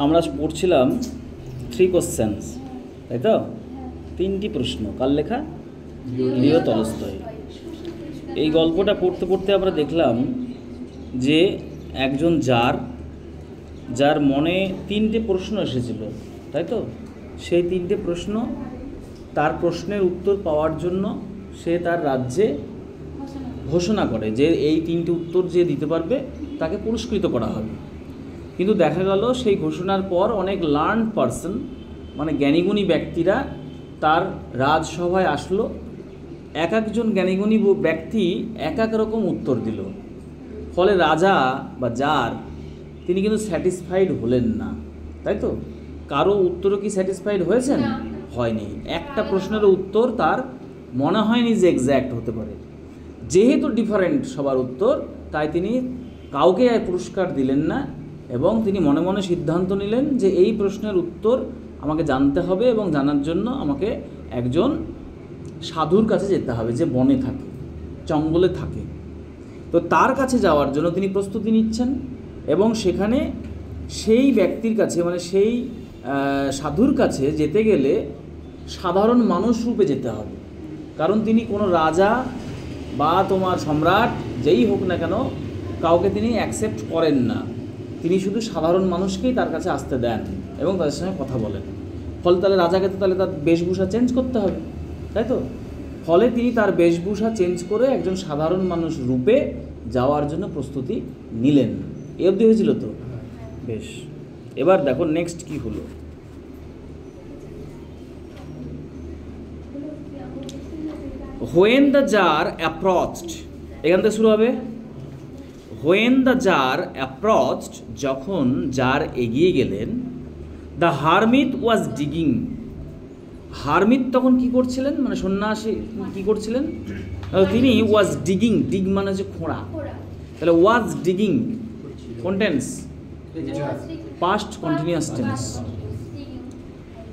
আমরা পড়ছিলাম 3 কোশ্চেন্স, তাই তো? 3টি প্রশ্ন। কার লেখা? Leo Tolstoy. এই গল্পটা পড়তে পড়তে আমরা দেখলাম যে একজন যার মনে 3টে প্রশ্ন এসেছিল, তাই তো? সেই 3টে প্রশ্ন, তার প্রশ্নের উত্তর পাওয়ার জন্য সে তার রাজ্যে ঘোষণা করে যে এই 3টে উত্তর যে দিতে পারবে তাকে পুরস্কৃত করা হবে। কিন্তু দেখা গেল সেই ঘোষণার পর অনেক লার্নড পারসন, মানে জ্ঞানীগুণী ব্যক্তিরা তার রাজসভায় আসলো। এক একজন জ্ঞানীগুণী ব্যক্তি এক এক রকম উত্তর দিল। ফলে রাজা বা জার তিনি কিন্তু স্যাটিসফাইড হলেন না, তাই তো? কারো উত্তরও কি স্যাটিসফাইড হয়েছেন? হয়নি। একটা প্রশ্নের উত্তর তার মনে হয়নি যে এক্স্যাক্ট হতে পারে। যেহেতু ডিফারেন্ট সবার উত্তর, তাই তিনি কাউকে পুরস্কার দিলেন না এবং তিনি মনে মনে সিদ্ধান্ত নিলেন যে এই প্রশ্নের উত্তর আমাকে জানতে হবে এবং জানার জন্য আমাকে একজন সাধুর কাছে যেতে হবে যে বনে থাকে, জঙ্গলে থাকে। তো তার কাছে যাওয়ার জন্য তিনি প্রস্তুতি নিচ্ছেন এবং সেখানে সেই ব্যক্তির কাছে, মানে সেই সাধুর কাছে যেতে গেলে সাধারণ মানুষ রূপে যেতে হবে। কারণ তিনি কোনো রাজা বা তোমার সম্রাট যেই হোক না কেন, কাউকে তিনি অ্যাকসেপ্ট করেন না। তিনি শুধু সাধারণ মানুষকেই তার কাছে আসতে দেন এবং তাদের সঙ্গে কথা বলেন। ফলে তাহলে রাজাকে তো তাহলে তার বেশভূষা চেঞ্জ করতে হবে, তাই তো? ফলে তিনি তার বেশভূষা চেঞ্জ করে একজন সাধারণ মানুষ রূপে যাওয়ার জন্য প্রস্তুতি নিলেন। এ অবধি হয়েছিল তো? বেশ, এবার দেখো নেক্সট কি হলো। When the jar approached, এখান থেকে শুরু হবে। When the jar approached, যখন জার এগিয়ে গেলেন, the hermit was digging. Harmeet তখন কি করছিলেন, মানে সন্ন্যাসী কি করছিলেন? তিনি ওয়াজ ডিগিং, ডিগ মানে হচ্ছে খোঁড়া। তাহলে ওয়াজ ডিগিং কোন tense? Past continuous tense.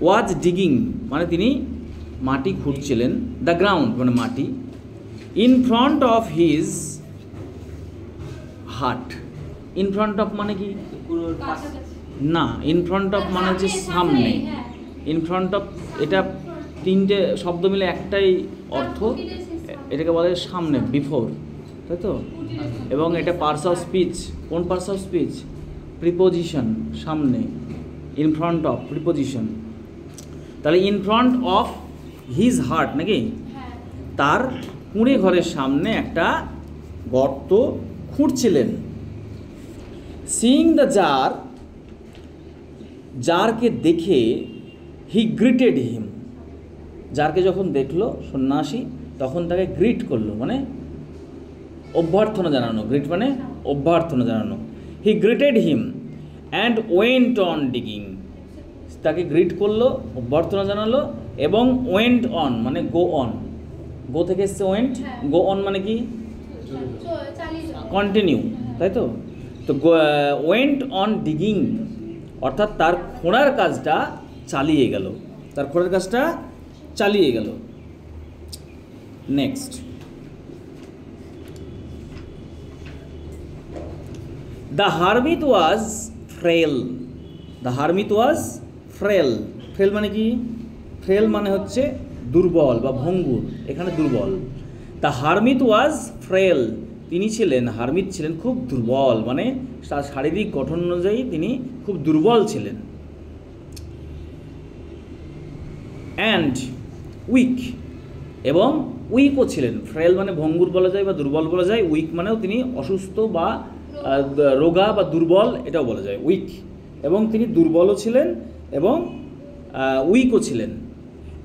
Was digging মানে তিনি মাটি খুঁড়ছিলেন, দ্য গ্রাউন্ড মানে মাটি, ইন ফ্রন্ট অফ হিজ হাট। ইন ফ্রন্ট অফ মানে কি? না, ইন ফ্রন্ট অফ মানে হচ্ছে সামনে। ইন ফ্রন্ট অফ, এটা 3টে শব্দ মিলে একটাই অর্থ, এটাকে বলে সামনে, বিফোর, তাই তো? এবং এটা পার্টস অফ স্পিচ। কোন পার্টস অফ স্পিচ? প্রিপোজিশন, সামনে, ইন ফ্রন্ট অফ, প্রিপোজিশন। তাহলে in front of his heart নাকি? তার কুঁড়ে ঘরের সামনে একটা গর্ত খুঁড়ছিলেন। সিইং দ্য জার, জারকে দেখে, হি গ্রিটেড হিম, জারকে যখন দেখলো সন্ন্যাসী তখন তাকে গ্রিট করলো, মানে অভ্যর্থনা জানানো। গ্রিট মানে অভ্যর্থনা জানানো। He greeted him and went on digging, তাকে গ্রিট করলো, অভ্যর্থনা জানালো এবং ওয়েন্ট অন মানে গো অন। গো থেকে এসছে ওয়েন্ট, গো অন মানে কি? কন্টিনিউ, তাই তো? তো ওয়েন্ট অন ডিগিং অর্থাৎ তার খোঁড়ার কাজটা চালিয়ে গেল, তার খোঁড়ার কাজটা চালিয়ে গেল। Next, the hermit was frail. The hermit was frail. Frail মানে কি? ফ্রেল মানে হচ্ছে দুর্বল বা ভঙ্গুর, এখানে দুর্বল। দ্য হারমিট ওয়াজ ফ্রেল, তিনি ছিলেন, হারমিট ছিলেন খুব দুর্বল, মানে তার শারীরিক গঠন অনুযায়ী তিনি খুব দুর্বল ছিলেন। অ্যান্ড উইক, এবং উইকও ছিলেন। ফ্রেল মানে ভঙ্গুর বলা যায় বা দুর্বল বলা যায়। উইক মানেও তিনি অসুস্থ বা রোগা বা দুর্বল, এটাও বলা যায় উইক। এবং তিনি দুর্বলও ছিলেন এবং উইকও ছিলেন।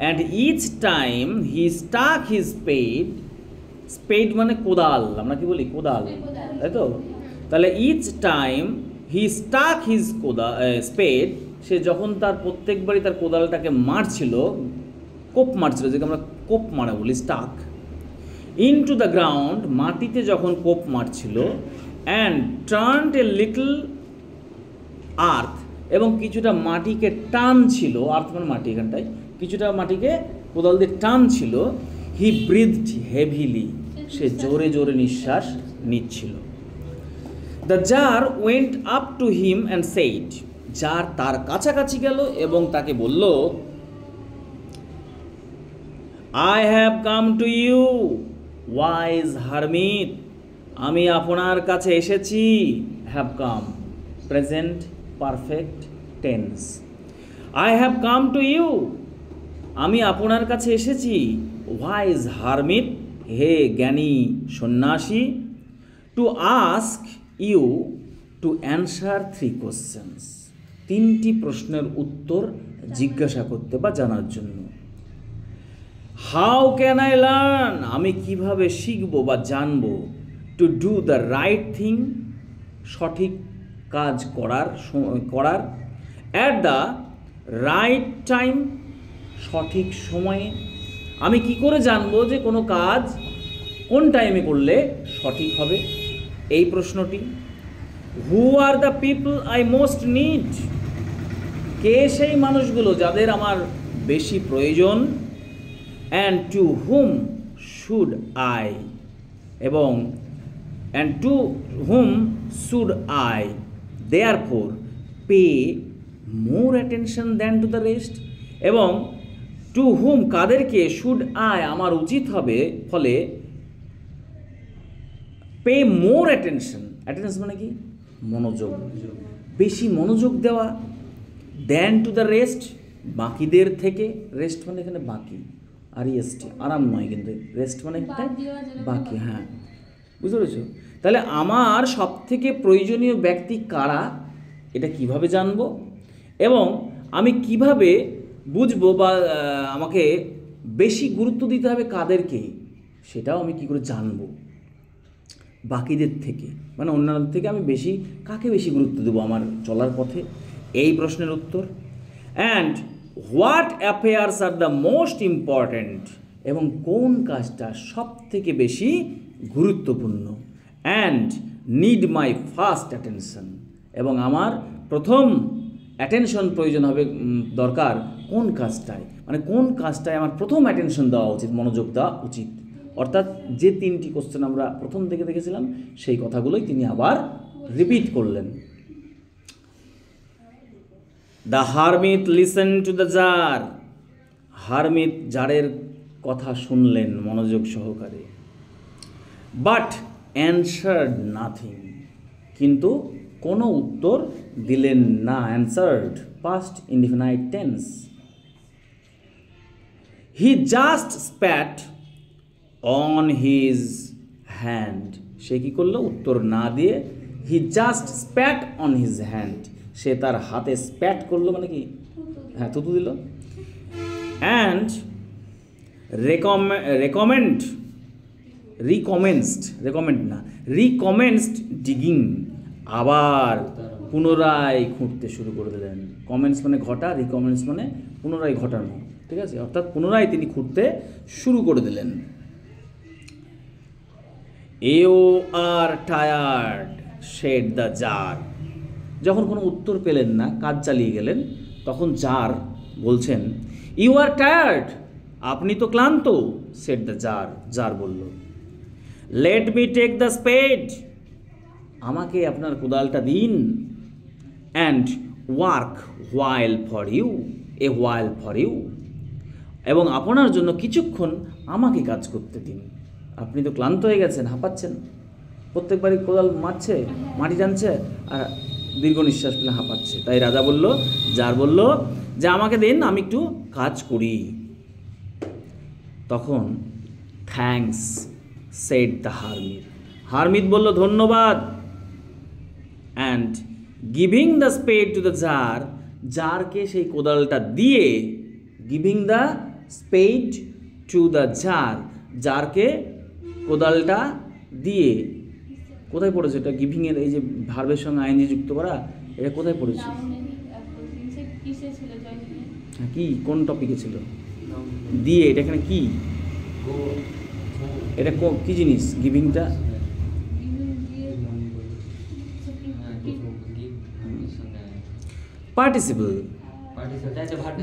And each time he stuck his spade, spade মানে কোদাল, আমরা কি বলি? কোদাল, তাই তো? তাহলে each time he stuck his spade, সে যখন তার প্রত্যেকবারই তার কোদালটাকে মারছিল, কোপ মারছিল, যেটা আমরা কোপ মারা বলি, stuck, into the ground, মাটিতে যখন কোপ মারছিল, and turned a little earth, এবং কিছুটা মাটিকে টানছিল, আর্থ মানে মাটি, এখানটায় কিছুটা মাটিকে কোদাল দিয়ে টানছিল। হি ব্রিথড হেভিলি, সে জোরে জোরে নিঃশ্বাস নিচ্ছিল। The tsar went up to him and said, tsar তার কাছাকাছি গেল এবং তাকে বলল, I have come to you wise hermit, আমি আপনার কাছে এসেছি। Have come present perfect tense. I have come to you, আমি আপনার কাছে এসেছি। ওয়াইজ হারমিট, হে জ্ঞানী সন্ন্যাসী। To ask you to answer 3 questions, 3টি প্রশ্নের উত্তর জিজ্ঞাসা করতে বা জানার জন্য। হাউ ক্যান আই লার্ন, আমি কিভাবে শিখব বা জানব। To do the right thing, সঠিক কাজ করার। অ্যাট দ্য রাইট টাইম, সঠিক সময়ে। আমি কি করে জানবো যে কোনো কাজ কোন টাইমে করলে সঠিক হবে, এই প্রশ্নটি। Who are the people I most need, কে সেই মানুষগুলো যাদের আমার বেশি প্রয়োজন। And to whom should I, এবং and to whom should I therefore pay more attention than to the rest, এবং টু হুম কাদেরকে শুড আই আমার উচিত হবে ফলে পে মোর অ্যাটেনশন, অ্যাটেনশন মানে কি মনোযোগ, বেশি মনোযোগ দেওয়া। দ্যান টু দ্য রেস্ট, বাকিদের থেকে। রেস্ট মানে এখানে বাকি, আর রেস্ট আরাম নয়, কিন্তু রেস্ট মানে বাকি। হ্যাঁ, বুঝতে পেরেছো? তাহলে আমার সব থেকে প্রয়োজনীয় ব্যক্তি কারা, এটা কিভাবে জানবো, এবং আমি কিভাবে বুঝবো বা আমাকে বেশি গুরুত্ব দিতে হবে কাদেরকে, সেটাও আমি কি করে জানবো বাকিদের থেকে, মানে অন্যান্যদের থেকে আমি কাকে বেশি গুরুত্ব দেবো আমার চলার পথে, এই প্রশ্নের উত্তর। And what affairs are the most important, এবং কোন কাজটা সব থেকে বেশি গুরুত্বপূর্ণ। And need my first attention, এবং আমার প্রথম অ্যাটেনশন প্রয়োজন হবে, দরকার কোন কাজটায়, মানে কোন কাজটায় আমার প্রথম অ্যাটেনশন দেওয়া উচিত, মনোযোগ দেওয়া উচিত। অর্থাৎ যে 3টি কোশ্চেন আমরা প্রথম থেকে দেখেছিলাম সেই কথাগুলোই তিনি আবার রিপিট করলেন। The hermit listen to the tsar, hermit জারের কথা শুনলেন মনোযোগ সহকারে। বাট অ্যানসার্ড নাথিং, কিন্তু কোনো উত্তর দিলেন না। Answered past indefinite tense. He just spat on his hand, সে কী করলো উত্তর না দিয়ে he just spat on his hand, সে তার হাতে স্প্যাট করলো, মানে কি হ্যাঁ থুতু দিল। অ্যান্ড রিকমেন্সড ডিগিং, আবার পুনরায় খুঁড়তে শুরু করে দিলেন। কমেন্টস মানে ঘটা, রিকমেন্স মানে পুনরায় ঘটানো, ঠিক আছে? অর্থাৎ পুনরায় তিনি খুঁড়তে শুরু করে দিলেন। You are tired said the tsar, যখন কোনো উত্তর পেলেন না, কাজ চালিয়ে গেলেন, তখন জার বলছেন, ইউ আর টায়ার্ড, আপনি তো ক্লান্ত। সেড দ্য জার, জার বলল, let me take the spade, আমাকে আপনার কোদালটা দিন। And work while for you, a while for you, এবং আপনার জন্য কিছুক্ষণ আমাকে কাজ করতে দিন। আপনি তো ক্লান্ত হয়ে গেছেন, হাঁপাচ্ছেন, প্রত্যেকবারই কোদাল মারছে, মাটি টানছে, আর দীর্ঘ নিঃশ্বাস ফেলে হাঁপাচ্ছে। তাই রাজা বলল, জার বলল যে আমাকে দিন, আমি একটু কাজ করি। তখন thanks said the hermit, hermit বলল ধন্যবাদ। And giving the spade to the tsar, জারকে সেই কোদালটা দিয়ে, giving the spade to the tsar, জারকে কোদালটা দিয়ে, কোথায় পড়েছে এটা? গিভিংয়ের এই যে ভার্বের সঙ্গে আইএনজি যুক্ত করা, এটা কোথায় পড়েছে? হ্যাঁ, কি কোন টপিকে ছিল? দিয়ে, এটা এখানে কি, এটা কি জিনিস গিভিংটা? Participle.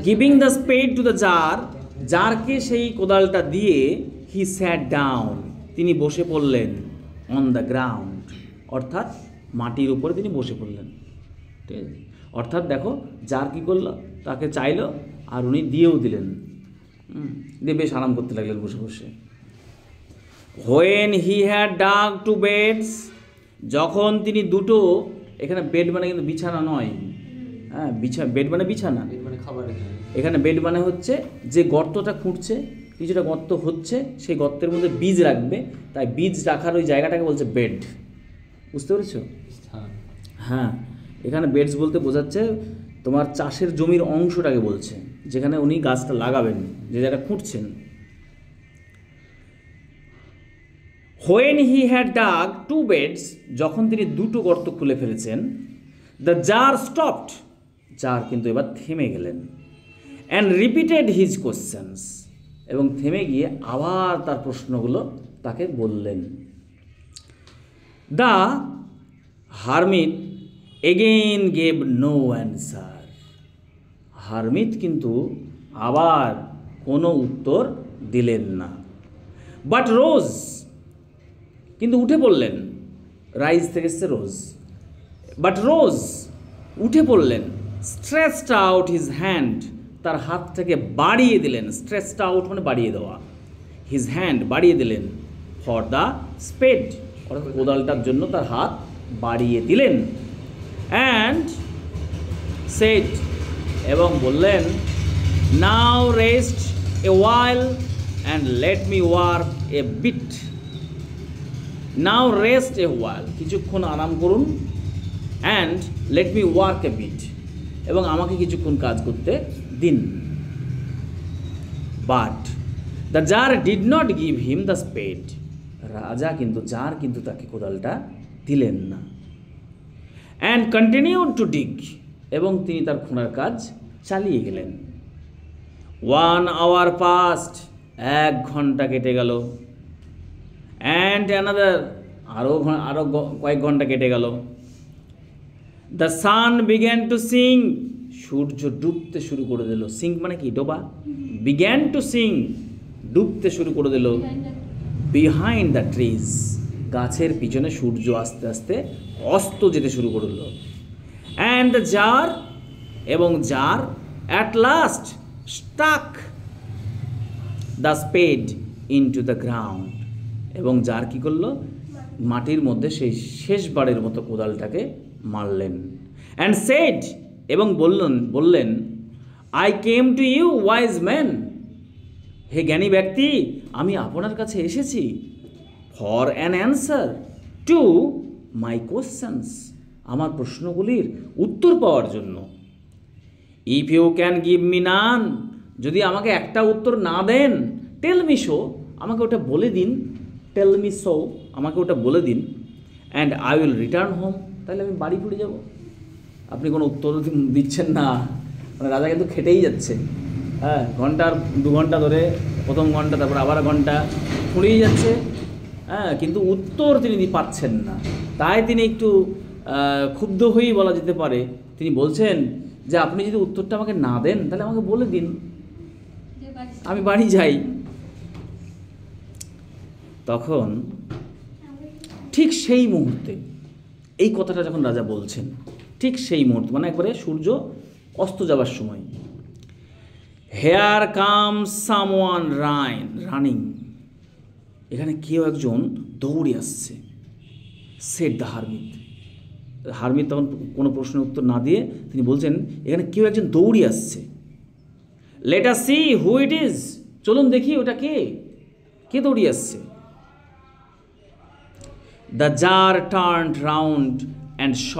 Giving the spade to the tsar, জারকে সেই কোদালটা দিয়ে, হি স্যাট ডাউন, তিনি বসে পড়লেন, অন দ্য গ্রাউন্ড, অর্থাৎ মাটির উপরে তিনি বসে পড়লেন। ঠিক আছে, অর্থাৎ দেখো জার কী করলো, তাকে চাইলো আর উনি দিয়েও দিলেন। দিয়ে বেশ আরাম করতে লাগলেন বসে বসে। When he had dug two beds, যখন তিনি দুটো, এখানে বেড মানে কিন্তু বিছানা নয়, হ্যাঁ বেড মানে বিছানা, এখানে বেড মানে হচ্ছে যে গর্তটা খুঁড়ছে, কিছুটা গর্ত হচ্ছে, সেই গর্তের মধ্যে বীজ রাখবে, তাই বীজ রাখার ওই জায়গাটাকে বলছে বেড। বুঝতে পেরেছ? হ্যাঁ, এখানে বেডস বলতে বোঝাচ্ছে তোমার চাষের জমির অংশটাকে বলছে, যেখানে উনি গাছটা লাগাবেন, যে জায়গাটা খুঁড়ছেন। When he had dug two beds, যখন তিনি দুটো গর্ত খুলে ফেলেছেন, দ্য জার স্টপড, জার কিন্তু এবার থেমে গেলেন, অ্যান্ড রিপিটেড হিজ কোশ্চেন্স, এবং থেমে গিয়ে আবার তার প্রশ্নগুলো তাকে বললেন। The hermit again gave no answer, hermit কিন্তু আবার কোনো উত্তর দিলেন না। বাট রোজ, কিন্তু উঠে পড়লেন, রাইজ থেকে এসছে রোজ, বাট রোজ উঠে পড়লেন, স্ট্রেচড আউট হিজ হ্যান্ড, তার হাতটাকে বাড়িয়ে দিলেন, স্ট্রেচড আউট মানে বাড়িয়ে দেওয়া, হিজ হ্যান্ড বাড়িয়ে দিলেন, ফর দ্য স্পেড, অর্থাৎ কোদালটার জন্য তার হাত বাড়িয়ে দিলেন, অ্যান্ড সেড, এবং বললেন, now rest a while and let me work a bit, now rest a while, কিছুক্ষণ আরাম করুন, and let me work a bit, এবং আমাকে কিছুক্ষণ কাজ করতে দিন। But the tsar did not give him the spade, tsar কিন্তু তাকে কোদালটা দিলেন না। অ্যান্ড কন্টিনিউড টু ডিগ, এবং তিনি তার খোঁড়ার কাজ চালিয়ে গেলেন। 1 hour passed, 1 ঘন্টা কেটে গেল। অ্যান্ড অ্যানাদার, আরও কয়েক ঘন্টা কেটে গেল। The sun began to sink, সূর্য ডুবতে শুরু করে দিল। সিঙ্ক মানে কি? ডোবা। বিগ্যান টু সিং, ডুবতে শুরু করে দিল। বিহাইন্ড দ্য ট্রিজ, গাছের পিছনে সূর্য আস্তে আস্তে অস্ত যেতে শুরু করে দিল। অ্যান্ড দ্য জার, এবং tsar at last stuck the spade into the ground, এবং জার কী করলো? মাটির মধ্যে সেই শেষবারের মতো কোদালটাকে মারলেন। অ্যান্ড সেড, এবং বললেন, I came to you wise man, হে জ্ঞানী ব্যক্তি, আমি আপনার কাছে এসেছি, for an answer to my questions, আমার প্রশ্নগুলির উত্তর পাওয়ার জন্য। If you can give me none, যদি আমাকে একটা উত্তর না দেন, টেল মি সো, আমাকে ওটা বলে দিন, টেল মি সো, আমাকে ওটা বলে দিন, and I will return home, তাহলে আমি বাড়ি ফিরে যাব। আপনি কোনো উত্তর দিচ্ছেন না, মানে রাজা কিন্তু খেটেই যাচ্ছে, হ্যাঁ, 2 ঘন্টা ধরে, প্রথম ঘন্টা, তারপর আবার ঘন্টা ফুরিয়ে যাচ্ছে, হ্যাঁ, কিন্তু উত্তর তিনি পাচ্ছেন না। তাই তিনি একটু ক্ষুব্ধ হয়েই বলা যেতে পারে, তিনি বলছেন যে আপনি যদি উত্তরটা আমাকে না দেন, তাহলে আমাকে বলে দিন, আমি বাড়ি যাই। তখন ঠিক সেই মুহূর্তে, এই কথাটা যখন রাজা বলছেন, ঠিক সেই মুহূর্তে, মানে একবারে সূর্য অস্ত যাবার সময়, হেয়ার কামস সামওয়ান রানিং, এখানে কেউ একজন দৌড়ে আসছে। সেড দ্য হারমিট তখন কোনো প্রশ্নের উত্তর না দিয়ে তিনি বলছেন, এখানে কেউ একজন দৌড়ে আসছে। Let us see who it is, চলুন দেখি ওটা কে দৌড়ে আসছে। The tsar turned round and saw,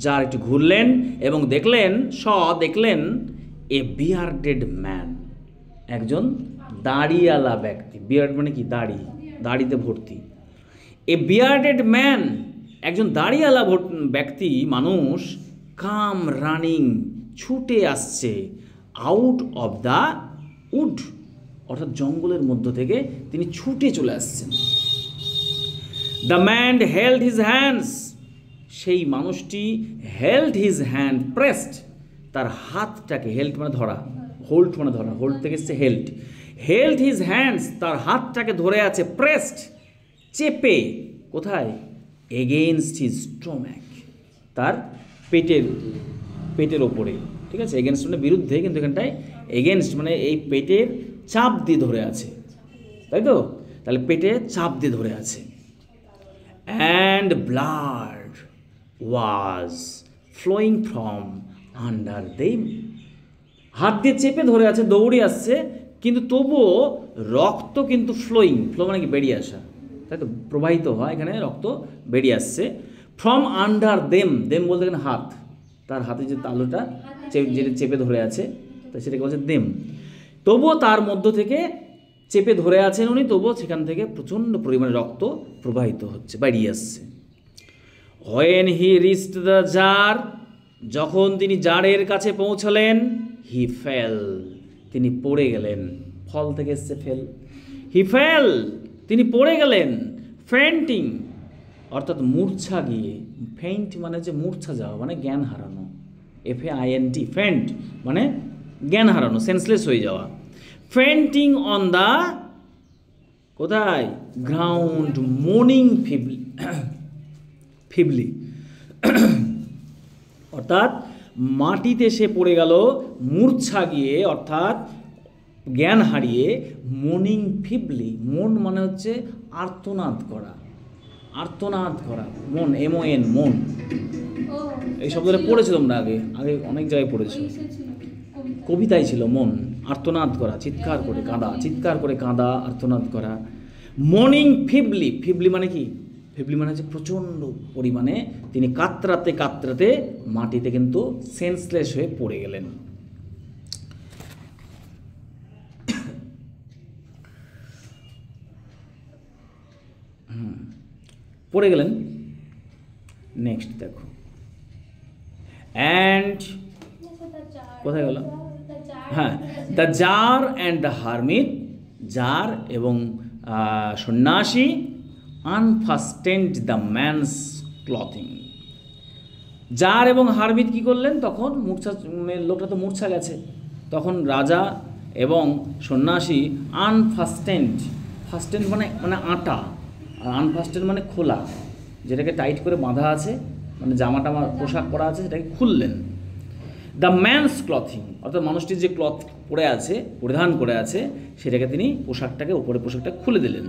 tsar একটু ঘুরলেন এবং দেখলেন এ বিয়ার্ডেড ম্যান, একজন দাড়িওয়ালা ব্যক্তি। বিয়ার্ড মানে কি? দাড়িতে ভর্তি। এ বিয়ার্ডেড ম্যান, একজন দাড়িওয়ালা ব্যক্তি, মানুষ, কাম রানিং, ছুটে আসছে, আউট অফ দ্য উড, অর্থাৎ জঙ্গলের মধ্য থেকে তিনি ছুটে চলে আসছেন। The man held his hands, সেই মানুষটি হেল্ড হিজ হ্যান্ড প্রেসড, তার হাতটাকে, হেল্ড মানে ধরা, হোল্ড মানে ধরা, হোল্ড থেকে এসছে হেল্ড হিজ হ্যান্ডস, তার হাতটাকে ধরে আছে, প্রেসড চেপে, কোথায়? এগেইনস্ট হিজ স্টোম্যাক, তার পেটের ওপরে, ঠিক আছে, এগেনস্ট মানে বিরুদ্ধে, কিন্তু এখানটায় এগেনস্ট মানে এই পেটের চাপ দিয়ে ধরে আছে, তাই তো? তাহলে পেটে চাপ দিয়ে ধরে আছে। And blood was flowing from under them, হাত দিয়ে চেপে ধরে আছে, দৌড়ে আসছে, কিন্তু তবুও রক্ত কিন্তু ফ্লো মানে কি বেরিয়ে আসা, তাই তো, প্রবাহিত হয়, এখানে রক্ত বেরিয়ে আসছে। ফ্রম আন্ডার দেম বলতে এখানে হাত, তার হাতে যে তালুটা যেটা চেপে ধরে আছে, তাই সেটাকে বলছে দেম। তবুও তার মধ্য থেকে চেপে ধরে আছেন উনি, তবুও সেখান থেকে প্রচণ্ড পরিমাণে রক্ত প্রবাহিত হচ্ছে, বেরিয়ে আসছে। When he reached the tsar, যখন তিনি জারের কাছে পৌঁছলেন, হি ফেল, তিনি পড়ে গেলেন, ফল থেকে এসছে ফেল, হি ফেল, তিনি পড়ে গেলেন, ফেন্টিং অর্থাৎ মূর্ছা গিয়ে, ফেন্ট মানে যে মূর্ছা যাওয়া মানে জ্ঞান হারানো, FAINT, ফেন্ট মানে জ্ঞান হারানো, সেন্সলেস হয়ে যাওয়া। ফেন্টিং অন দ্য, কোথায়, গ্রাউন্ড, মোর্নিং ফিবলি অর্থাৎ মাটিতে সে পড়ে গেল মূর্ছা গিয়ে, অর্থাৎ জ্ঞান হারিয়ে, মর্নিং ফিবলি, মন মানে হচ্ছে আর্তনাদ করা, মন, MON, মন, এই শব্দটা পড়েছো তোমরা আগে অনেক জায়গায় পড়েছো, কবিতায় ছিল মন, আর্তনাদ করা, চিৎকার করে কাঁদা, আর্তনাদ করা। মর্নিং ফিবলি মানে কি, ফিবলি মানে হচ্ছে প্রচণ্ড পরিমাণে তিনি কাতরাতে মাটিতে কিন্তু সেন্সলেস হয়ে পড়ে গেলেন। নেক্সট দেখো, অ্যান্ড কোথায় গেল, হ্যাঁ, the tsar and the hermit, tsar এবং সন্ন্যাসী, unfastened the man's clothing, tsar এবং হারমিট কি করলেন, তখন লোকটা তো মূর্ছা গেছে, তখন রাজা এবং সন্ন্যাসী আনফাস্টেন্ড মানে আটা, আর আনফাস্টেন্ড মানে খোলা, যেটাকে টাইট করে বাঁধা আছে, মানে জামাটা পোশাক পরা আছে, সেটাকে খুললেন। দ্য ম্যানস ক্লথিং অর্থাৎ মানুষটির যে ক্লথ পরিধান করে আছে সেটাকে তিনি উপরে পোশাকটা খুলে দিলেন।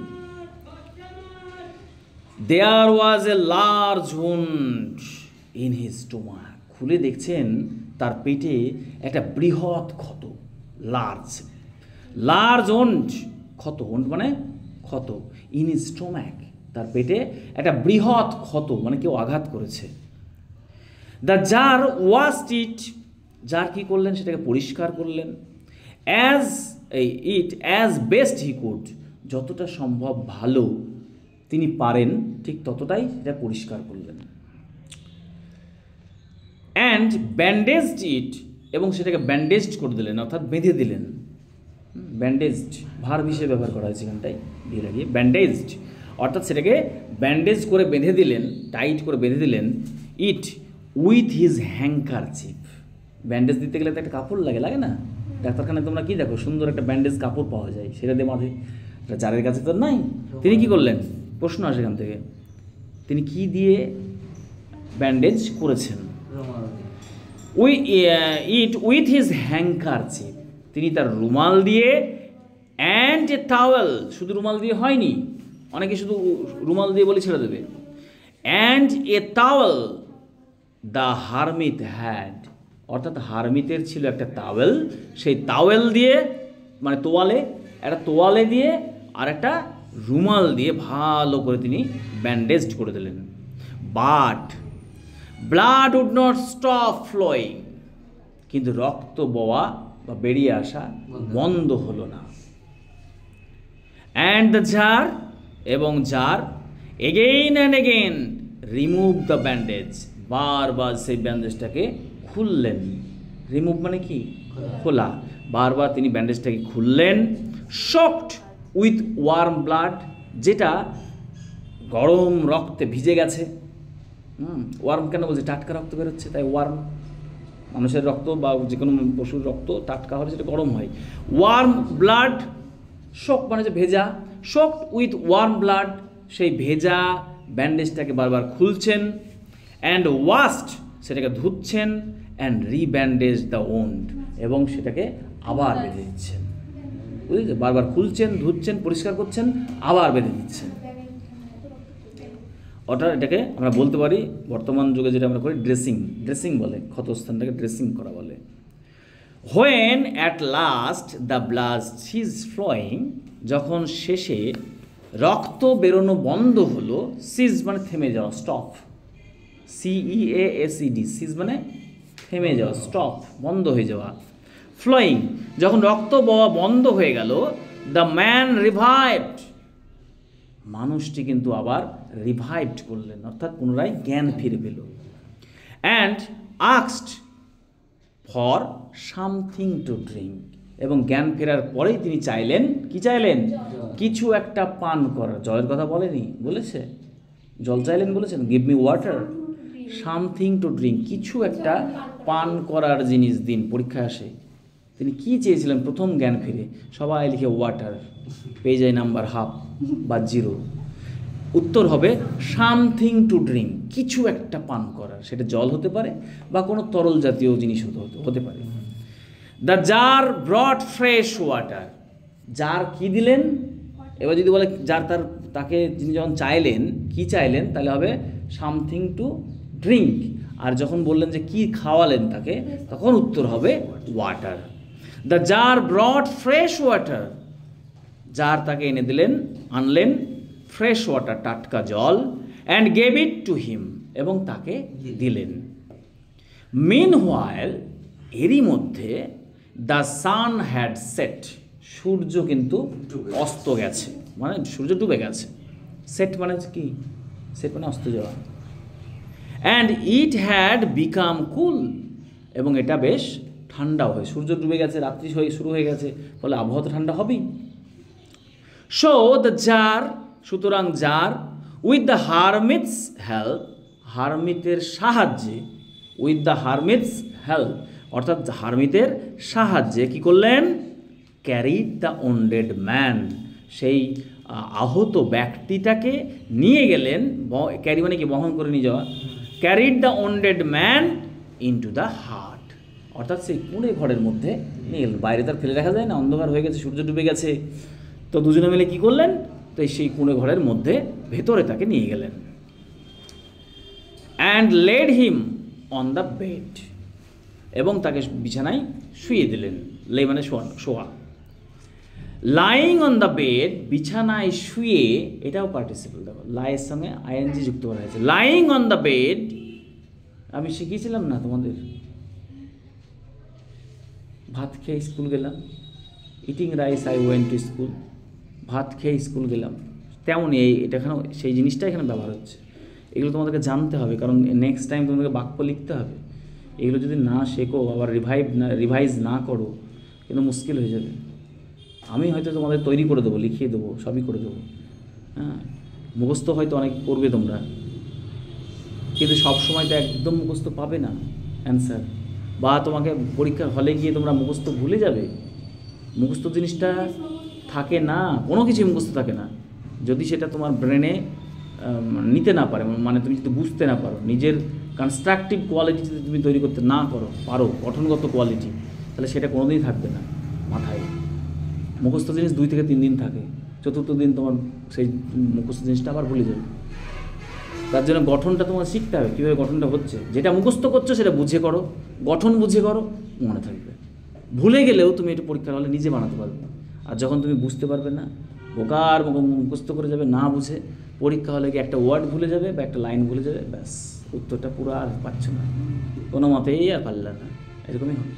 There was a large wound in his stomach, খুলে দেখছেন তার পেটে একটা বৃহৎ ক্ষত, লার্জ উন্ড, ক্ষত, উন্ড মানে ক্ষত, ইন হিজ স্টোমাক, তার পেটে একটা বৃহৎ ক্ষত মানে কেউ আঘাত করেছে। The tsar washed it, tsar কি করলেন, সেটাকে পরিষ্কার করলেন। অ্যাজ বেস্ট হি কুড, যতটা সম্ভব ভালো তিনি পারেন ঠিক ততটাই সেটা পরিষ্কার করলেন। অ্যান্ড ব্যান্ডেজড ইট, এবং সেটাকে ব্যান্ডেজড করে দিলেন, অর্থাৎ বেঁধে দিলেন। ব্যান্ডেজড ভার্ব হিসেবে ব্যবহার করা হয়েছে এখানটায় দিয়ে লাগিয়ে, ব্যান্ডেজড অর্থাৎ সেটাকে ব্যান্ডেজ করে বেঁধে দিলেন, টাইট করে বেঁধে দিলেন। ইট উইথ হিজ হ্যাঙ্কারচিফ, ব্যান্ডেজ দিতে গেলে তো একটা কাপড় লাগে না, ডাক্তারখানায় তোমরা কি দেখো, সুন্দর একটা ব্যান্ডেজ কাপড় পাওয়া যায়, সেটা দিয়ে বাঁধে, জারের কাছে তো নাই। তিনি কি করলেন, প্রশ্ন আসে এখান থেকে, তিনি কি দিয়ে ব্যান্ডেজ করেছেন? ইট উইথ হিজ হ্যাঙ্কারচিফ, তিনি তার রুমাল দিয়ে, অ্যান্ড এ টাওয়েল, শুধু রুমাল দিয়ে হয়নি, অনেকে শুধু রুমাল দিয়ে বলে ছেড়ে দেবে। And a towel the hermit had, অর্থাৎ হারমিতের ছিল একটা টাওয়েল, সেই টাওয়েল দিয়ে মানে তোয়ালে দিয়ে আর একটা রুমাল দিয়ে ভালো করে তিনি ব্যান্ডেজড করে দিলেন। But blood would not stop flowing, কিন্তু রক্ত বওয়া বা বেরিয়ে আসা বন্ধ হলো না। অ্যান্ড দ্য জার, এবং tsar, again and again remove the bandage, বারবার সেই ব্যান্ডেজটাকে খুললেন। রিমুভ মানে কি, খোলা, বারবার তিনি ব্যান্ডেজটাকে খুললেন। শকড উইথ ওয়ার্ম ব্লাড, যেটা গরম রক্তে ভিজে গেছে। ওয়ার্ম কেন বলছে, টাটকা রক্ত বেরোচ্ছে তাই ওয়ার্ম, মানুষের রক্ত বা যে কোনো পশুর রক্ত টাটকা হলে সেটা গরম হয়। ওয়ার্ম ব্লাড, শক মানে যে ভেজা, শকড উইথ ওয়ার্ম ব্লাড, সেই ভেজা ব্যান্ডেজটাকে বারবার খুলছেন। অ্যান্ড ওয়াস্ট, সেটাকে ধুচ্ছেন, অ্যান্ড রিব্যান্ডেজ দ্য ওন্ড, এবং সেটাকে আবার বেঁধে দিচ্ছেন। বুঝেছে? বারবার খুলছেন, ধুচ্ছেন, পরিষ্কার করছেন, আবার বেঁধে দিচ্ছেন। অর্থাৎ এটাকে আমরা বলতে পারি বর্তমান যুগে যেটা আমরা করি ড্রেসিং বলে, ক্ষতস্থানটাকে ড্রেসিং করা বলে। When at last the blood cease flowing, যখন শেষে রক্ত বেরোনো বন্ধ হলো, সিজ মানে থেমে যাওয়া, স্টপ, CEASED, সিজ মানে থেমে যাওয়া, স্টপ বন্ধ হয়ে যাওয়া। ফ্লোয়িং, যখন রক্ত বওয়া বন্ধ হয়ে গেল, দ্য ম্যান রিভাইভড, মানুষটি কিন্তু আবার রিভাইভড করলেন, অর্থাৎ পুনরায় জ্ঞান ফিরে পেল। And asked for something to drink, এবং জ্ঞান ফেরার পরেই তিনি চাইলেন, কি চাইলেন? কিছু একটা পান করার। জলের কথা বলেনি, বলেছে জল চাইলেন, বলেছেন give me water, something to drink, কিছু একটা পান করার জিনিস দিন। পরীক্ষা আসে, তিনি কি চেয়েছিলেন প্রথম জ্ঞান ফিরে? সবাই লিখে ওয়াটার, পেয়ে যায় নাম্বার হাফ বা 0। উত্তর হবে সামথিং টু ড্রিঙ্ক, কিছু একটা পান করার। সেটা জল হতে পারে বা কোনো তরল জাতীয় জিনিস হতে পারে। The tsar brought fresh water, tsar কি দিলেন? এবার যদি বলে যার তাকে যিনি যখন চাইলেন, কি চাইলেন, তাহলে হবে সামথিং টু ড্রিঙ্ক। আর যখন বললেন যে কি খাওয়ালেন তাকে, তখন উত্তর হবে water. The tsar brought fresh water, tsar তাকে এনে দিলেন, আনলেন ফ্রেশ ওয়াটার, টাটকা জল। And gave it to him, এবং তাকে দিলেন। মিন হোয়াইল, এরই মধ্যে দ্য সান হ্যাড সেট, সূর্য কিন্তু অস্ত গেছে, মানে সূর্য ডুবে গেছে। সেট মানে কি? সেট মানে অস্ত যাওয়া। অ্যান্ড ইট হ্যাড বিকাম কুল, এবং এটা বেশ ঠান্ডাও হয়। সূর্য ডুবে গেছে, রাত্রি শুরু হয়ে গেছে, ফলে আবহাওয়া তো ঠান্ডা হবেই। সো দ্য জার, সুতরাং জার, উইথ দ্য হারমিটস হেল্প, হারমিতের সাহায্যে, উইথ দ্য হারমিটস হেল্প, অর্থাৎ হারমিতের সাহায্যে কি করলেন? ক্যারিড দ্য ওন্ডেড ম্যান, সেই আহত ব্যক্তিটাকে নিয়ে গেলেন। ক্যারি মানে কি? বহন করে নিয়ে যাওয়া। Carried the wounded man into the heart, অর্থাৎ সেই কুঁড়ে ঘরের মধ্যে নিয়ে গেলেন। বাইরে তার ফেলে রাখা যায় না, অন্ধকার হয়ে গেছে, সূর্য ডুবে গেছে। তো দুজনে মিলে কি করলেন? তো সেই কুঁড়ে ঘরের মধ্যে ভেতরে তাকে নিয়ে গেলেন। And led him on the bed, এবং তাকে বিছানায় শুয়ে দিলেন। লে মানে শোয়া। লাইং অন দ্য বেড, বিছানায় শুয়ে, এটাও পার্টিসিপল। দেখো লাইয়ের সঙ্গে আইএনজি যুক্ত করা হয়েছে। লাইং অন দ্য বেড, আমি শিখিয়েছিলাম না তোমাদের, ভাত খেয়ে স্কুল গেলাম, eating rice I went to school, ভাত খেয়ে স্কুল গেলাম। তেমনই এটা এখানেও সেই জিনিসটা এখানে ব্যবহার হচ্ছে। এগুলো তোমাদেরকে জানতে হবে, কারণ নেক্সট টাইম তোমাদেরকে বাক্য লিখতে হবে। এগুলো যদি না শেখো, আবার রিভাইজ না করো, কিন্তু মুশকিল হয়ে যাবে। আমি হয়তো তোমাদের তৈরি করে দেবো, লিখিয়ে দেবো, সবই করে দেবো, হ্যাঁ, মুখস্থ হয়তো অনেক করবে তোমরা, কিন্তু সব সময় তো একদম মুখস্থ পাবে না অ্যান্সার, বা তোমাকে পরীক্ষার হলে গিয়ে তোমরা মুখস্থ ভুলে যাবে। মুখস্থ জিনিসটা থাকে না, কোনো কিছুই মুখস্থ থাকে না যদি সেটা তোমার ব্রেনে নিতে না পারে, মানে তুমি যদি বুঝতে না পারো, নিজের কনস্ট্রাকটিভ কোয়ালিটি যদি তুমি তৈরি করতে না পারো গঠনগত কোয়ালিটি, তাহলে সেটা কোনোদিনই থাকবে না মাথায়। মুখস্থ জিনিস 2 থেকে 3 দিন থাকে, চতুর্থ দিন তোমার সেই মুখস্থ জিনিসটা আবার ভুলে যাবে। তার জন্য গঠনটা তোমার শিখতে হবে, কীভাবে গঠনটা হচ্ছে। যেটা মুখস্থ করছো সেটা বুঝে করো, গঠন বুঝে করো, মনে থাকবে। ভুলে গেলেও তুমি এটা পরীক্ষার হলে নিজে বানাতে পারবে। আর যখন তুমি বুঝতে পারবে না, বোকার মুখস্থ করে যাবে না বুঝে, পরীক্ষা হলে গিয়ে একটা ওয়ার্ড ভুলে যাবে বা একটা লাইন ভুলে যাবে, ব্যাস উত্তরটা পুরো আর পাচ্ছ না, কোনো মতেই আর পারলে না, এরকমই হবে।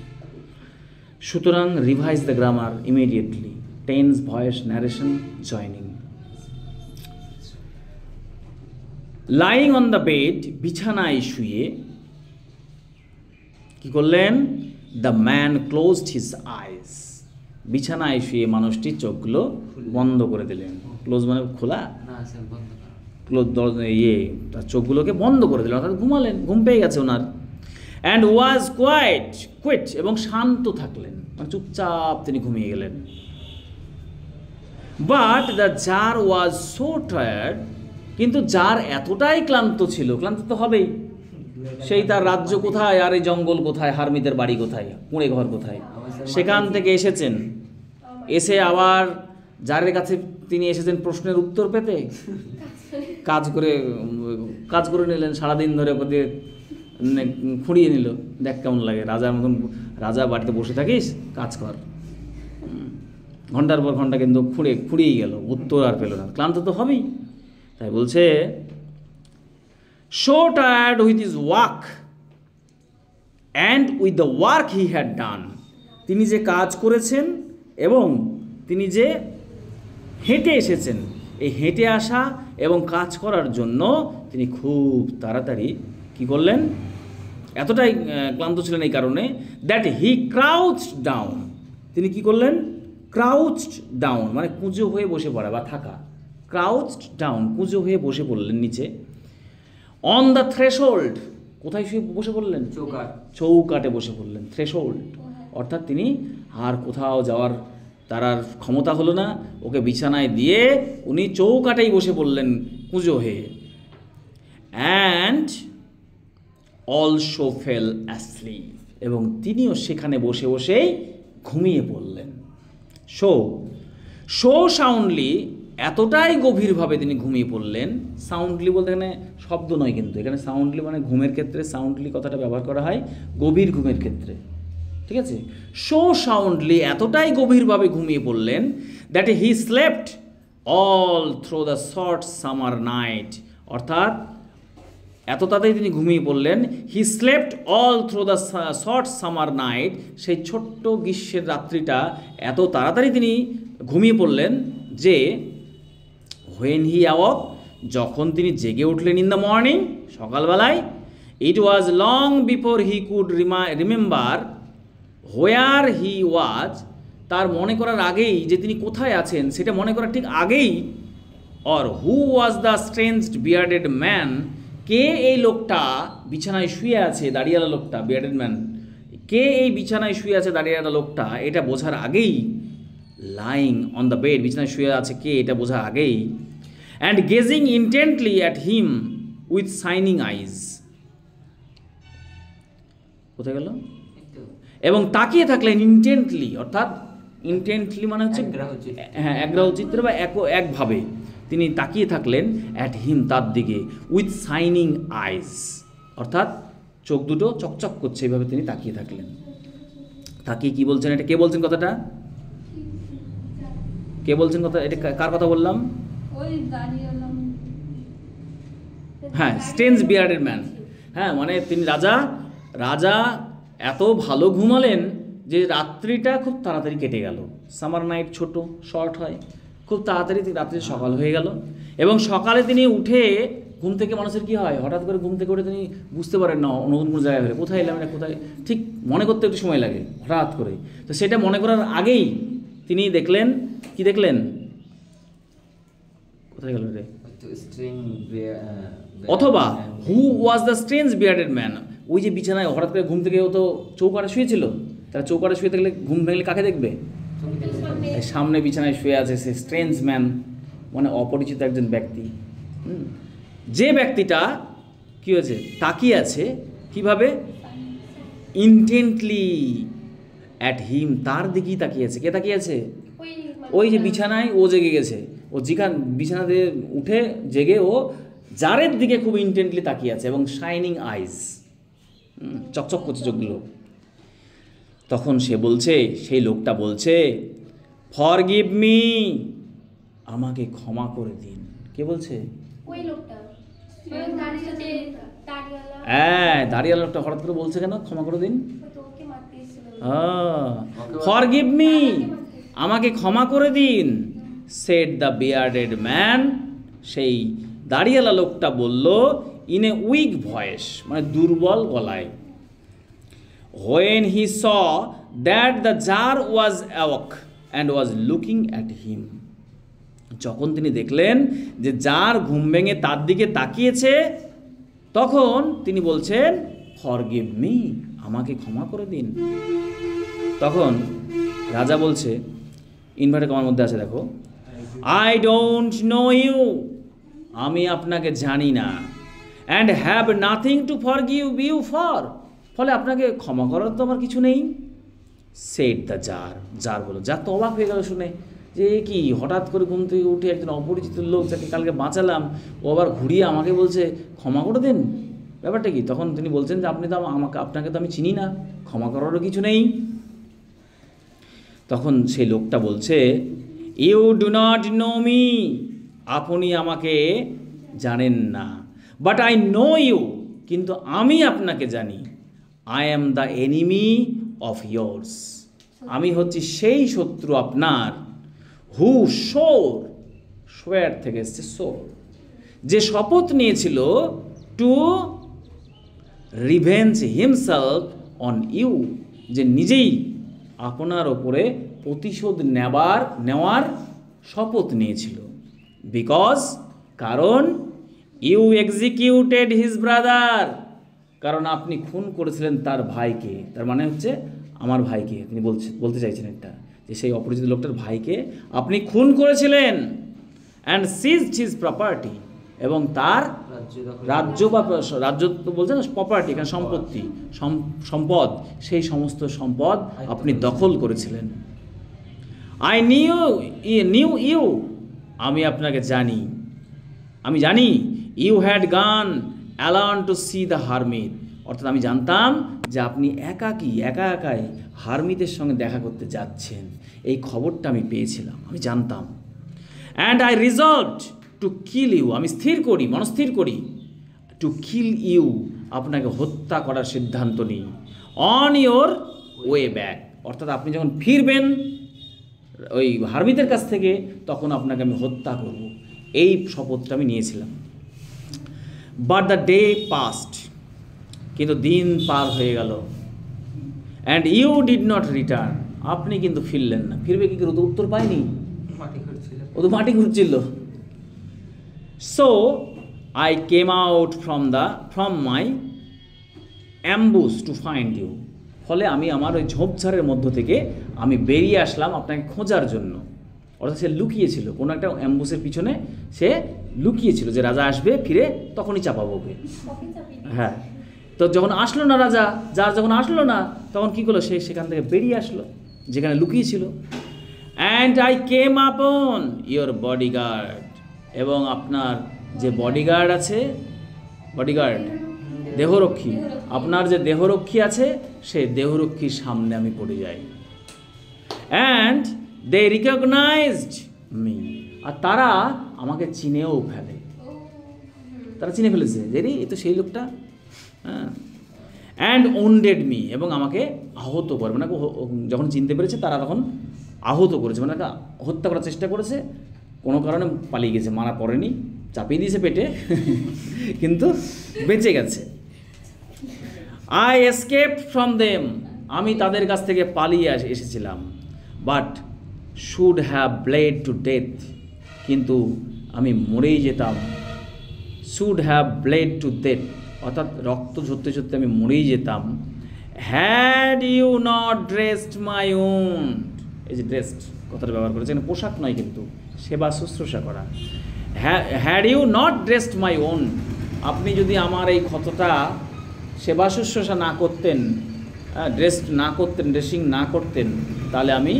সুতরাং revise the grammar immediately, tense, voice, narration, joining. Lying on the bed, বিছানায় শুয়ে কি করলেন? The man closed his eyes, বিছানায় শুয়ে মানুষটি চোখগুলো বন্ধ করে দিলেন। ক্লোজ মানে খোলা, ক্লোজ তার চোখগুলোকে বন্ধ করে দিলেন, অর্থাৎ ঘুমালেন, ঘুম পেয়ে গেছে ওনার। অ্যান্ড ওয়াজ কুইট, এবং শান্ত থাকলেন, মানে চুপচাপ তিনি ঘুমিয়ে গেলেন। But the tsar was so tired, কিন্তু জার এতটাই ক্লান্ত ছিল, ক্লান্ত তো হবেই, সেই তার রাজ্য কোথায় আর এই জঙ্গল কোথায়, হারমিদের বাড়ি কোথায়, কুঁড়ে ঘর কোথায়, সেখান থেকে এসেছেন। এসে আবার যারের কাছে তিনি এসেছেন প্রশ্নের উত্তর পেতে কাজ করে নিলেন, সারাদিন ধরে ওকে দিয়ে খুঁড়িয়ে নিল। দেখ কেমন লাগে, রাজার মতন রাজা বাড়িতে বসে থাকিস, কাজ কর। ঘন্টার পর ঘন্টা কিন্তু খুঁড়িয়েই গেল, উত্তর আর পেল না, ক্লান্ত তো হবেই। তাই বলছে so tired with his work and with the work he had done, তিনি যে কাজ করেছেন এবং তিনি যে হেঁটে এসেছেন, এই হেঁটে আসা এবং কাজ করার জন্য তিনি খুব তাড়াতাড়ি কি করলেন, এতটাই ক্লান্ত ছিলেন এই কারণে, দ্যাট হি ক্রাউচড ডাউন, তিনি কি করলেন, ক্রাউচড ডাউন মানে কুঁজো হয়ে বসে পড়া বা থাকা, ক্রাউচড ডাউন কুঁজো হয়ে বসে পড়লেন নিচে। অন দ্য থ্রেশহোল্ড, কোথায় শুয়ে বসে পড়লেন, চৌকাটে বসে পড়লেন। থ্রেশহোল্ড অর্থাৎ তিনি আর কোথাও যাওয়ার তার আর ক্ষমতা হলো না, ওকে বিছানায় দিয়ে উনি চৌকাটেই বসে পড়লেন কুঁজো হয়ে। অ্যান্ড অলসো ফেল অ্যাসলিপ, এবং তিনিও সেখানে বসে বসেই ঘুমিয়ে পড়লেন। সো সাউন্ডলি, এতটাই গভীরভাবে তিনি ঘুমিয়ে পড়লেন। সাউন্ডলি বলতে এখানে শব্দ নয়, কিন্তু এখানে সাউন্ডলি মানে ঘুমের ক্ষেত্রে সাউন্ডলি কথাটা ব্যবহার করা হয় গভীর ঘুমের ক্ষেত্রে, ঠিক আছে। সো সাউন্ডলি, এতটাই গভীরভাবে ঘুমিয়ে পড়লেন, that he slept all through the short summer night, অর্থাৎ এত তাড়াতাড়ি তিনি ঘুমিয়ে পড়লেন, he slept all through the short summer night, সেই ছোট্ট গ্রীষ্মের রাত্রিটা এত তাড়াতাড়ি তিনি ঘুমিয়ে পড়লেন যে when he awoke, যখন তিনি জেগে উঠলেন ইন দ্য মর্নিং, সকালবেলায়, it was long before he could remember where he was, তার মনে করার আগেই যে তিনি কোথায় আছেন সেটা মনে করার ঠিক আগেই, or who was the strange bearded man, কে এই লোকটা বিছানায় শুয়ে আছে, দাঁড়িয়ালা লোকটা, bearded man, কে এই বিছানায় শুয়ে আছে দাঁড়িয়ালা লোকটা, এটা বোঝার আগেই, lying on the bed, বিছানায় শুয়ে আছে কে এটা বোঝার আগেই, and gazing intently at him with shining eyes, কোথায় গেল, এবং তাকিয়ে থাকলেন ইন্টেন্টলি, অর্থাৎ ইন্টেন্টলি মানে হচ্ছে হ্যাঁ একগ্রহচিত্র বা একভাবে তিনি তাকিয়ে থাকলেন, অ্যাট হিম তার দিকে, উইথ শাইনিং আইজ, অর্থাৎ চোখ দুটো চকচক করছে, এইভাবে তিনি তাকিয়ে থাকলেন। তাকিয়ে কি বলছেন, এটা কে বলছেন কথাটা, কে বলছেন কথা, এটা কার কথা বললাম, হ্যাঁ স্ট্রেঞ্জ বিয়ার্ডেড ম্যান, হ্যাঁ মানে তিনি রাজা এত ভালো ঘুমালেন যে রাত্রিটা খুব তাড়াতাড়ি কেটে গেল। সামার নাইট ছোট শর্ট হয়, খুব তাড়াতাড়ি রাত্রি সকাল হয়ে গেল, এবং সকালে তিনি উঠে ঘুম থেকে মানুষের কি হয়, হঠাৎ করে ঘুম থেকে উঠে তিনি বুঝতে পারেন না নতুন কোনো জায়গায় হলে কোথায় এলাম, কোথায় ঠিক মনে করতে একটু সময় লাগে হঠাৎ করে। তো সেটা মনে করার আগেই তিনি দেখলেন, কি দেখলেন, কোথায় গেল রে, অথবা who was the strange bearded man, ওই যে বিছানায় হঠাৎ করে ঘুম থেকে ও তো চৌকাটে শুয়েছিল, তারা চৌকাটে শুয়ে থাকলে ঘুম ভেঙে কাকে দেখবে, সামনে বিছানায় শুয়ে আছে সে স্ট্রেঞ্জ ম্যান মানে অপরিচিত একজন ব্যক্তি। যে ব্যক্তিটা কি হয়েছে, তাকিয়ে আছে কিভাবে, ইন্টেন্টলি অ্যাট হিম, তার দিকেই তাকিয়ে আছে। কে তাকিয়ে আছে, ওই যে বিছানায় ও জেগে গেছে, ও বিছানা দিয়ে উঠে জেগে ও জারের দিকে খুব ইন্টেন্টলি তাকিয়ে আছে, এবং শাইনিং আইজ, চকচক করছে চোখগুলো। তখন সে বলছে, সেই লোকটা বলছে, ফরগিভ মি, আমাকে ক্ষমা করে দিন। কে বলছে, হ্যাঁ দাঁড়িয়ালা লোকটা হঠাৎ করে বলছে কেন ক্ষমা করে দিন, ফরগিভ মি, আমাকে ক্ষমা করে দিন, সেড দ্য বিয়ার্ডেড ম্যান, সেই দাঁড়িয়ালা লোকটা বলল, ইন এ উইক ভয়েস মানে দুর্বল গলায়, when he saw that the jar was awake and was looking at him, যখন তিনি দেখলেন যে জার ঘুম ভেঙে তার দিকে তাকিয়েছে, তখন তিনি বলছেন, ফরগিভ মি, আমাকে ক্ষমা করে দিন। তখন রাজা বলছে, ইনভার্টার কমার মধ্যে আছে দেখো, আই ডোন্ট নো ইউ, আমি আপনাকে জানি না, and have nothing to forgive you for, ফলে আপনাকে ক্ষমা করার তো আমার কিছু নেই। সেড দ্য জার, জার বলো, জার তো অবাক হয়ে গেল শুনে যে কি হঠাৎ করে ঘুম থেকে উঠে একজন অপরিচিত লোক যাকে কালকে বাঁচালাম ও আবার ঘুরিয়ে আমাকে বলছে ক্ষমা করে দেন, ব্যাপারটা কি? তখন তিনি বলছেন যে আপনি তো আপনাকে তো আমি চিনি না, ক্ষমা করারও কিছু নেই। তখন সেই লোকটা বলছে you do not know me, আপনি আমাকে জানেন না, বাট আই নো ইউ, কিন্তু আমি আপনাকে জানি। I am the enemy of yours, আমি হচ্ছি সেই শত্রু আপনার। হু শোর, সোয়ার থেকে এসছে সোর, যে শপথ নিয়েছিল to revenge himself on you, যে নিজেই আপনার ওপরে প্রতিশোধ নেওয়ার শপথ নিয়েছিল। বিকজ, কারণ ইউ এক্সিকিউটেড হিজ ব্রাদার, কারণ আপনি খুন করেছিলেন তার ভাইকে, তার মানে হচ্ছে আমার ভাইকে তিনি বলতে চাইছেন এটা, যে সেই অপরিচিত লোকটার ভাইকে আপনি খুন করেছিলেন। অ্যান্ড সিজড হিজ প্রপার্টি, এবং তার রাজ্য বা রাজ্য তো বলছে না, প্রপার্টি এখানে সম্পত্তি, সম্পদ, সেই সমস্ত সম্পদ আপনি দখল করেছিলেন। আই নিউ ইউ, আমি আপনাকে জানি, আমি জানি। You had gone alone to see the hermit, অর্থাৎ আমি জানতাম যে আপনি একাই হারমিতের সঙ্গে দেখা করতে যাচ্ছেন, এই খবরটা আমি পেয়েছিলাম, আমি জানতাম। And I resolved to kill you, আমি মনস্থির করি টু কিল ইউ, আপনাকে হত্যা করার সিদ্ধান্ত নিই। অন ইয়োর ওয়ে ব্যাক, অর্থাৎ আপনি যখন ফিরবেন ওই হারমিতের কাছ থেকে, তখন আপনাকে আমি হত্যা করব, এই শপথটা আমি নিয়েছিলাম। বাট দ্য ডে পাস্ট, কিন্তু দিন পার হয়ে গেল। And you did not return, আপনি কিন্তু ফিরলেন না। ফিরবে কি করে, উত্তর পায়নি, ও তো মাটি ঘুরছিল। So I came out from my ambush to find you, ফলে আমি আমার ওই ঝোপঝাড়ের মধ্য থেকে আমি বেরিয়ে আসলাম আপনাকে খোঁজার জন্য। অর্থাৎ সে লুকিয়েছিল, কোনো একটা অ্যাম্বুসের পিছনে সে লুকিয়েছিল যে রাজা আসবে ফিরে, তখনই চাপাবো ওকে। হ্যাঁ, তো যখন আসলো না রাজা, যখন আসলো না, তখন কী করলো, সে সেখান থেকে বেরিয়ে আসলো যেখানে লুকিয়েছিল। অ্যান্ড আই কেম আপন ইয়োর বডিগার্ড, এবং আপনার যে বডিগার্ড আছে, দেহরক্ষী, আপনার যে দেহরক্ষী আছে, সেই দেহরক্ষীর সামনে আমি পড়ে যাই। অ্যান্ড দে রিকগনাইজড মি, আর তারা আমাকে চিনেও ফেলে, তারা চিনে ফেলেছে যে এ তো সেই লোকটা। হ্যাঁ, অ্যান্ড ওন্ডেড মি, এবং আমাকে আহত করে, মানে যখন চিনতে পেরেছে তারা তখন আহত করেছে, মানে হত্যা করার চেষ্টা করেছে, কোনো কারণে পালিয়ে গেছে, মারা পড়েনি, চাপিয়ে দিয়েছে পেটে কিন্তু বেঁচে গেছে। আই এসকেপড ফ্রম দেম, আমি তাদের কাছ থেকে পালিয়ে এসেছিলাম। But should have bled to death, কিন্তু আমি মরেই যেতাম। Should have bled to death, অর্থাৎ রক্ত ঝরতে ঝরতে আমি মরেই যেতাম। Had you not dressed my wound, এই যে ড্রেসড কথাটা ব্যবহার করেছে, এখানে পোশাক নয় কিন্তু সেবা শুশ্রূষা করা। Had you not dressed my wound, আপনি যদি আমার এই ক্ষতটা সেবা শুশ্রূষা না করতেন, ড্রেসিং না করতেন, তাহলে আমি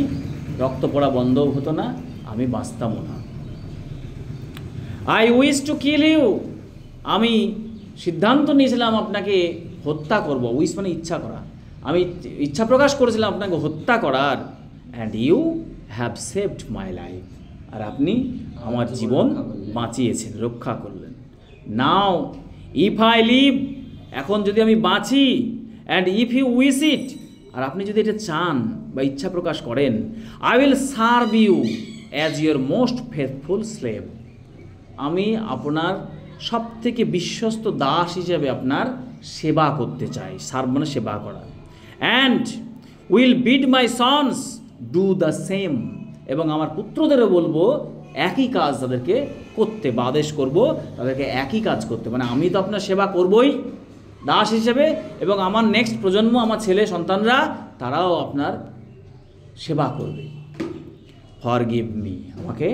রক্ত পড়া বন্ধও হতো না, আমি বাঁচতামও না। I wish to kill you, আমি সিদ্ধান্ত নিয়েছিলাম আপনাকে হত্যা করব। উইশ মানে ইচ্ছা করা, আমি ইচ্ছা প্রকাশ করেছিলাম আপনাকে হত্যা করার। And you have saved my life, আর আপনি আমার জীবন বাঁচিয়েছেন, রক্ষা করলেন। নাও ইফ আই লিভ, এখন যদি আমি বাঁচি, and if you wish it, আর আপনি যদি এটা চান বা ইচ্ছা প্রকাশ করেন, I will serve you as your most faithful slave, আমি আপনার সব থেকে বিশ্বস্ত দাস হিসেবে আপনার সেবা করতে চাই। সার্ভ মানে সেবা করা। And will bid my sons do the same, এবং আমার পুত্রদেরও বলবো একই কাজ তাদেরকে করতে, বা আদেশ করবো তাদেরকে একই কাজ করতে। মানে আমি তো আপনার সেবা করবই দাস হিসেবে, এবং আমার নেক্সট প্রজন্ম, আমার ছেলে সন্তানরা, তারাও আপনার সেবা করবে। ফরগিভ মি, আমাকে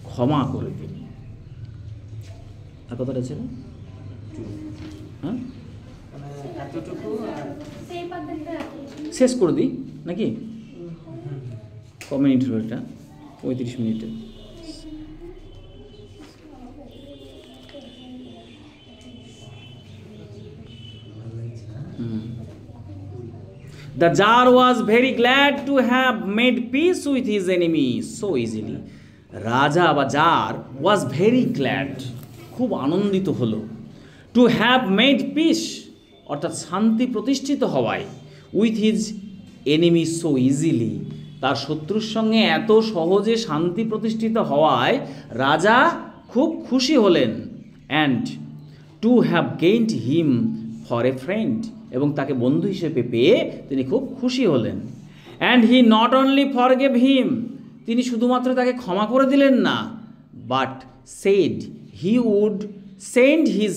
ক্ষমা করে দিন। আর কথাটা ছিল এতটুকু আর শেষ করে দিই নাকি? ক মিনিট হলো এটা? 35 মিনিটে। The jar was very glad to have made peace with his enemy so easily. রাজা বা জার was very glad, খুব আনন্দিত হলো, to have made peace অর্থাৎ শান্তি প্রতিষ্ঠিত হওয়ায়, with his enemy so easily তার শত্রুর সঙ্গে এত সহজে শান্তি প্রতিষ্ঠিত হওয়ায় রাজা খুব খুশি হলেন, and to have gained him for a friend এবং তাকে বন্ধু হিসেবে পেয়ে তিনি খুব খুশি হলেন। And he not only forgave him, তিনি শুধুমাত্র তাকে ক্ষমা করে দিলেন না, but said he would send his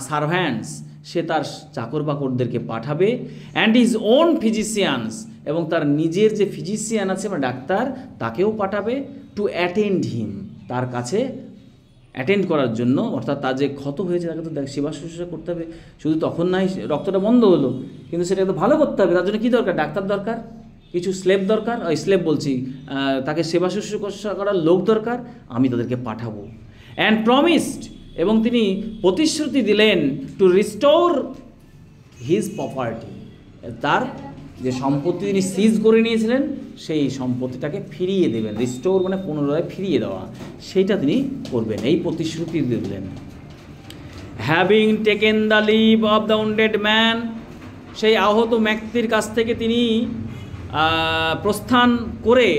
servants, সে তার চাকর বাকরদেরকে পাঠাবে, অ্যান্ড হিজ ওন ফিজিশিয়ানস এবং তার নিজের যে ফিজিশিয়ান আছে বা ডাক্তার তাকেও পাঠাবে, টু অ্যাটেন্ড হিম তার কাছে অ্যাটেন্ড করার জন্য, অর্থাৎ তার যে ক্ষত হয়েছে তাকে তো সেবা শুশ্রূষা করতে হবে। শুধু তখন নাই রক্তটা বন্ধ হলো, কিন্তু সেটাকে তো ভালো করতে হবে, তার জন্য কী দরকার? ডাক্তার দরকার, কিছু স্লেভ দরকার, ওই স্লেভ বলছি, তাকে সেবা শুশ্রূষা করার লোক দরকার, আমি তাদেরকে পাঠাবো। অ্যান্ড প্রমিসড এবং তিনি প্রতিশ্রুতি দিলেন, টু রিস্টোর হিজ প্রপার্টি, তার যে সম্পত্তি তিনি সিজ করে নিয়েছিলেন সেই সম্পত্তিটাকে ফিরিয়ে দেবেন। রিস্টোর মানে পুনরায় ফিরিয়ে দেওয়া, সেইটা তিনি করবেন, এই প্রতিশ্রুতি দিলেন। Having taken the leave of the wounded man, সেই আহত ব্যক্তির কাছ থেকে তিনি প্রস্থান করে,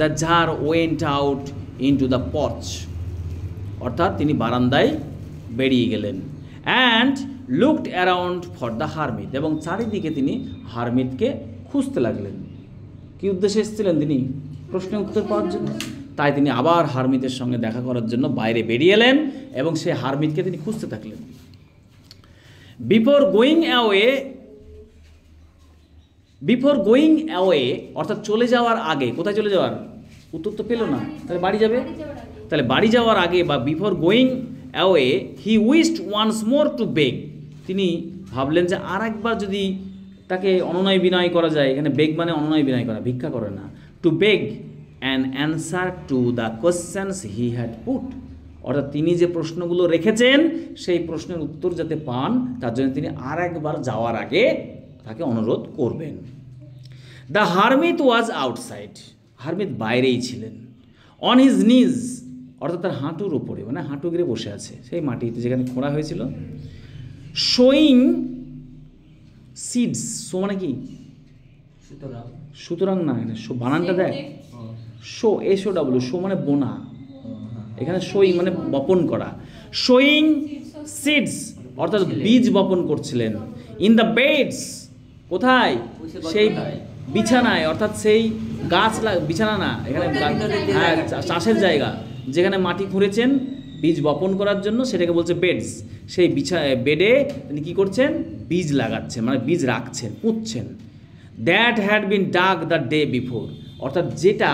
the tsar went out into the porch, অর্থাৎ তিনি বারান্দায় বেরিয়ে গেলেন। And looked around for the hermit, এবং চারিদিকে তিনি হারমিটকে খুঁজতে লাগলেন। কী উদ্দেশ্যে এসেছিলেন তিনি? প্রশ্নের উত্তর পাওয়ার জন্য। তাই তিনি আবার হারমিটের সঙ্গে দেখা করার জন্য বাইরে বেরিয়ে এলেন এবং সেই হারমিটকে তিনি খুঁজতে থাকলেন। বিফোর গোয়িং অ্যাওয়ে অর্থাৎ চলে যাওয়ার আগে, কোথায় চলে যাওয়ার? উত্তর তো পেল না, তাহলে বাড়ি যাবে, তাহলে বাড়ি যাওয়ার আগে বা before going away he wished once more to beg, তিনি ভাবলেন যে আর একবার যদি তাকে অনুনয় বিনয় করা যায়, এখানে বেগ মানে অনুনয় বিনয় করা, ভিক্ষা করে না, to beg an answer to the questions he had put, অর্থাৎ তিনি যে প্রশ্নগুলো রেখেছেন সেই প্রশ্নের উত্তর যাতে পান তার জন্য তিনি আর একবার যাওয়ার আগে তাকে অনুরোধ করবেন। The hermit was outside, hermit বাইরেই ছিলেন। অন হিজ নিজ অর্থাৎ তার হাঁটুর উপরে, মানে হাঁটু গিরে বসে আছে সেই মাটিতে যেখানে খোঁড়া হয়েছিল। শোয়িং সিডস, শো মানে কি? সুতরাং না, এখানে শো বানানটা দেখ, শো SOW, শো মানে বোনা, এখানে শোয়িং মানে বপন করা। শোয়িং সিডস অর্থাৎ বীজ বপন করছিলেন। ইন দ্য বেডস, কোথায়? সেই বিছানায়, অর্থাৎ সেই গাছ, বিছানা না, এখানে হ্যাঁ চাষের জায়গা, যেখানে মাটি খুঁড়েছেন বীজ বপন করার জন্য, সেটাকে বলছে বেডস। সেই বেডে তিনি কী করছেন? বীজ লাগাচ্ছেন, মানে বীজ রাখছেন, পুঁতছেন। That had been dug the day before, অর্থাৎ যেটা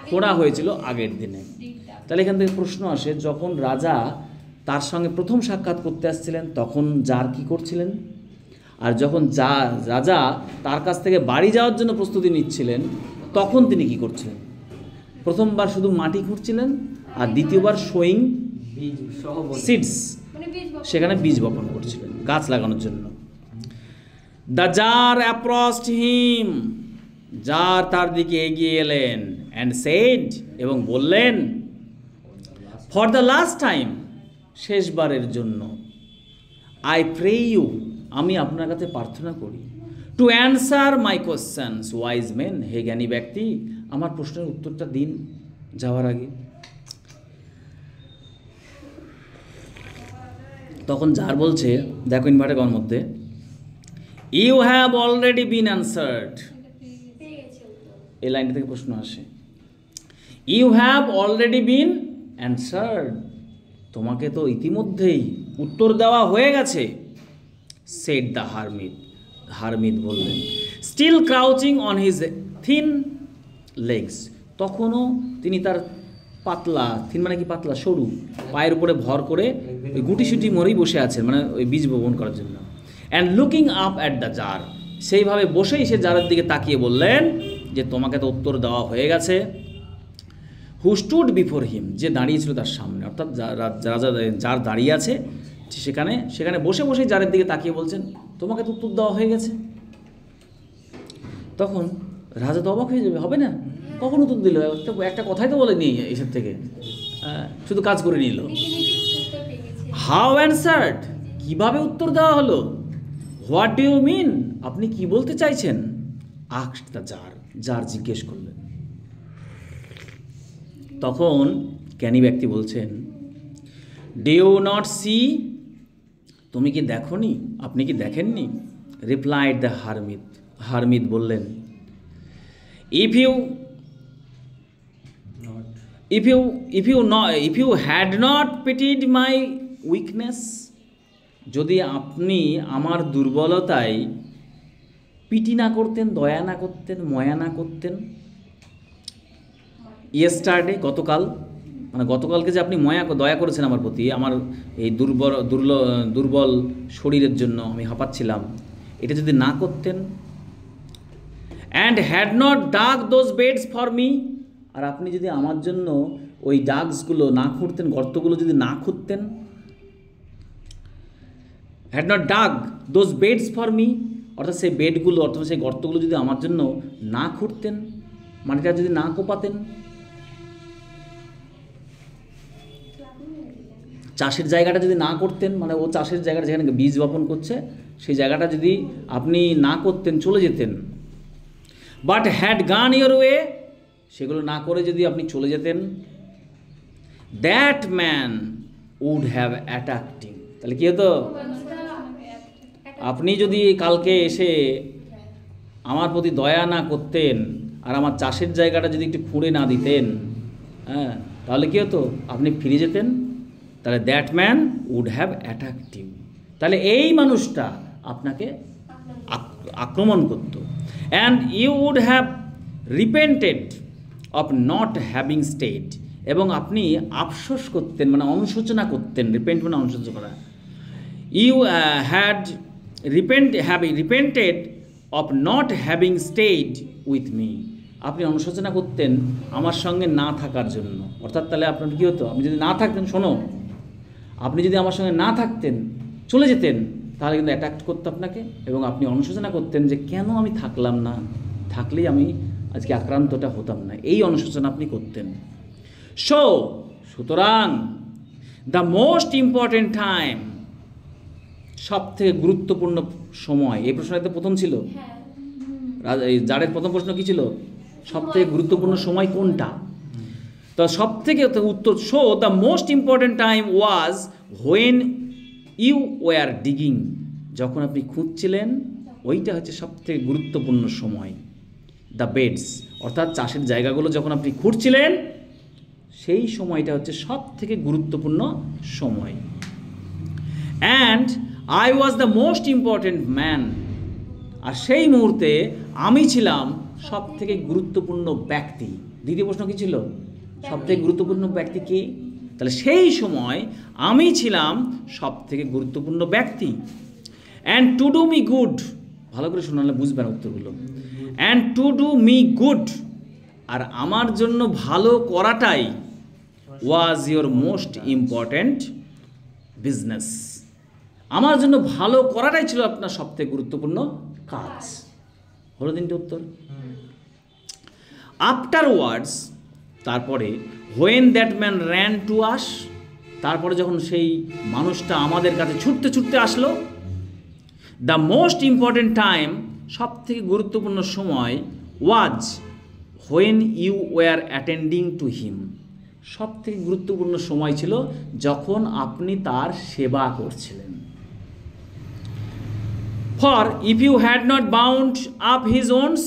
খোঁড়া হয়েছিল আগের দিনে। তাহলে এখান থেকে প্রশ্ন আসে, যখন রাজা তার সঙ্গে প্রথম সাক্ষাৎ করতে আসছিলেন তখন জার কী করছিলেন, আর যখন রাজা তার কাছ থেকে বাড়ি যাওয়ার জন্য প্রস্তুতি নিচ্ছিলেন তখন তিনি কী করছিলেন? প্রথমবার শুধু মাটি খুঁড়ছিলেন, আর দ্বিতীয়বার শোয়িং সিডস, সেখানে বীজ বপন করছিলেন গাছ লাগানোর জন্য। The tsar approached him, tsar তার দিকে এগিয়ে এলেন। অ্যান্ড সেড এবং বললেন, ফর দ্য লাস্ট টাইম, শেষবারের জন্য, আই প্রে ইউ, আমি আপনার কাছে প্রার্থনা করি, to answer my questions wise men, হে জ্ঞানী ব্যক্তি, আমার প্রশ্নের উত্তরটা দিন যাওয়ার আগে। তখন যার বলছে, দেখো ইনভার্টার মধ্যে, you have already been answered, এই লাইনটা থেকে প্রশ্ন আসে, you have already been answered, তোমাকে তো ইতিমধ্যেই উত্তর দেওয়া হয়ে গেছে। সেড দ্য হারমিট, হারমিট বললেন, still crouching on his thin legs, তখনও তিনি তার পাতলা, থিন মানে কি পাতলা, সরু পায়ের উপরে ভর করে ওই গুটিসুটি মরেই বসে আছেন, মানে ওই বীজ বপন করার জন্য। And looking up at the tsar, সেইভাবে বসেই সে জারের দিকে তাকিয়ে বললেন যে তোমাকে তো উত্তর দেওয়া হয়ে গেছে। হু স্টুড বিফোর হিম, যে দাঁড়িয়েছিল তার সামনে, অর্থাৎ রাজা যার দাঁড়িয়ে আছে সেখানে বসে বসেই জারের দিকে তাকিয়ে বলছেন তোমাকে তো উত্তর দেওয়া হয়ে গেছে। তখন রাজা তো অবাক হয়ে যাবে, হবে না, কখন উত্তর দিল, একটা কথাই তো বলেনি এসব থেকে, শুধু কাজ করে নিল। হাউ অ্যান্সার্ড, কিভাবে উত্তর দেওয়া হলো। হোয়াট ডু ইউ মিন, আপনি কি বলতে চাইছেন। আস্কড দ্য জার, জার জিজ্ঞেস করলেন। তখন জ্ঞানী ব্যক্তি বলছেন ডু ইউ নট সি, তুমি কি দেখোনি, আপনি কি দেখেননি। রিপ্লাইড দ্য হারমিত, হারমিত বললেন if you had not pitied my weakness, যদি আপনি আমার দুর্বলতায় পিটি না করতেন, দয়া না করতেন, ময়া না করতেন। ইয়েস্টারডে, গতকাল, মানে গতকালকে যে আপনি দয়া করেছেন আমার প্রতি, আমার এই দুর্বল শরীরের জন্য আমি হাঁপাচ্ছিলাম, এটা যদি না করতেন। And had not dug those beds for me, আর আপনি যদি আমার জন্য ওই ডাগসগুলো না খুঁড়তেন, গর্তগুলো যদি না খুঁড়তেন। Had not dug those beds for me, অর্থাৎ সেই বেডগুলো, অর্থাৎ সেই গর্তগুলো যদি আমার জন্য না খুঁড়তেন, মাটিটা যদি না কোপাতেন। চাষের জায়গাটা যদি না করতেন, মানে ও চাষের জায়গাটা যেখানে বীজ বপন করছে সেই জায়গাটা যদি আপনি না করতেন, চলে যেতেন। But had gone your way, সেগুলো না করে যদি আপনি চলে যেতেন। That man would have attacked, তাহলে কী হতো, আপনি যদি কালকে এসে আমার প্রতি দয়া না করতেন আর আমার চাষের জায়গাটা যদি একটু খুঁড়ে না দিতেন, হ্যাঁ, তাহলে কী হতো, আপনি ফিরে যেতেন। তাহলে that man would have attacked you, তাহলে এই মানুষটা আপনাকে আক্রমণ করত। And you would have repented of not having stayed, এবং আপনি আফসোস করতেন, মানে অনুশোচনা করতেন, রিপেন্ট মানে অনুশোচনা করা। You had repented of not having stayed with me, আপনি অনুশোচনা করতেন আমার সঙ্গে না থাকার জন্য। অর্থাৎ তাহলে আপনার কী হতো, আপনি যদি না থাকতেন, শোনো, আপনি যদি আমার সঙ্গে না থাকতেন, চলে যেতেন, তাহলে কিন্তু অ্যাটাক করতো আপনাকে, এবং আপনি অনুশোচনা করতেন যে কেন আমি থাকলাম না, থাকলেই আমি আজকে আক্রান্তটা হতাম না, এই অনুশোচনা আপনি করতেন। সুতরাং দ্য মোস্ট ইম্পর্টেন্ট টাইম, সব থেকে গুরুত্বপূর্ণ সময়, এই প্রশ্নটা প্রথম ছিল, জারের প্রথম প্রশ্ন কী ছিল, সব থেকে গুরুত্বপূর্ণ সময় কোনটা, তো সব থেকে উত্তর, the most important time was when you were digging, যখন আপনি খুঁজছিলেন, ওইটা হচ্ছে সব থেকে গুরুত্বপূর্ণ সময়। দ্য বেডস, অর্থাৎ চাষের জায়গাগুলো যখন আপনি খুঁড়ছিলেন, সেই সময়টা হচ্ছে সব থেকে গুরুত্বপূর্ণ সময়। And I was the most important man, আর সেই মুহূর্তে আমি ছিলাম সব থেকে গুরুত্বপূর্ণ ব্যক্তি। দ্বিতীয় প্রশ্ন কী ছিল, সব থেকে গুরুত্বপূর্ণ ব্যক্তি কে, তাহলে সেই সময় আমি ছিলাম সব থেকে গুরুত্বপূর্ণ ব্যক্তি। And to do me good, ভালো করে শোনালে বুঝবেন উত্তরগুলো। And to do me good, আর আমার জন্য ভালো করাটাই was your most important business, আমার জন্য ভালো করাটাই ছিল আপনার সবথেকে গুরুত্বপূর্ণ কাজ। হলো তিনটে উত্তর। আফটারওয়ার্ডস, তারপরে when that man ran to us, তারপরে যখন সেই মানুষটা আমাদের কাছে ছুটতে ছুটতে আসলো। দ্য মোস্ট ইম্পর্টেন্ট টাইম, সব থেকে গুরুত্বপূর্ণ সময়, was when you were attending to him, সব থেকে গুরুত্বপূর্ণ সময় ছিল যখন আপনি তার সেবা করছিলেন। For if you had not bound up his wounds,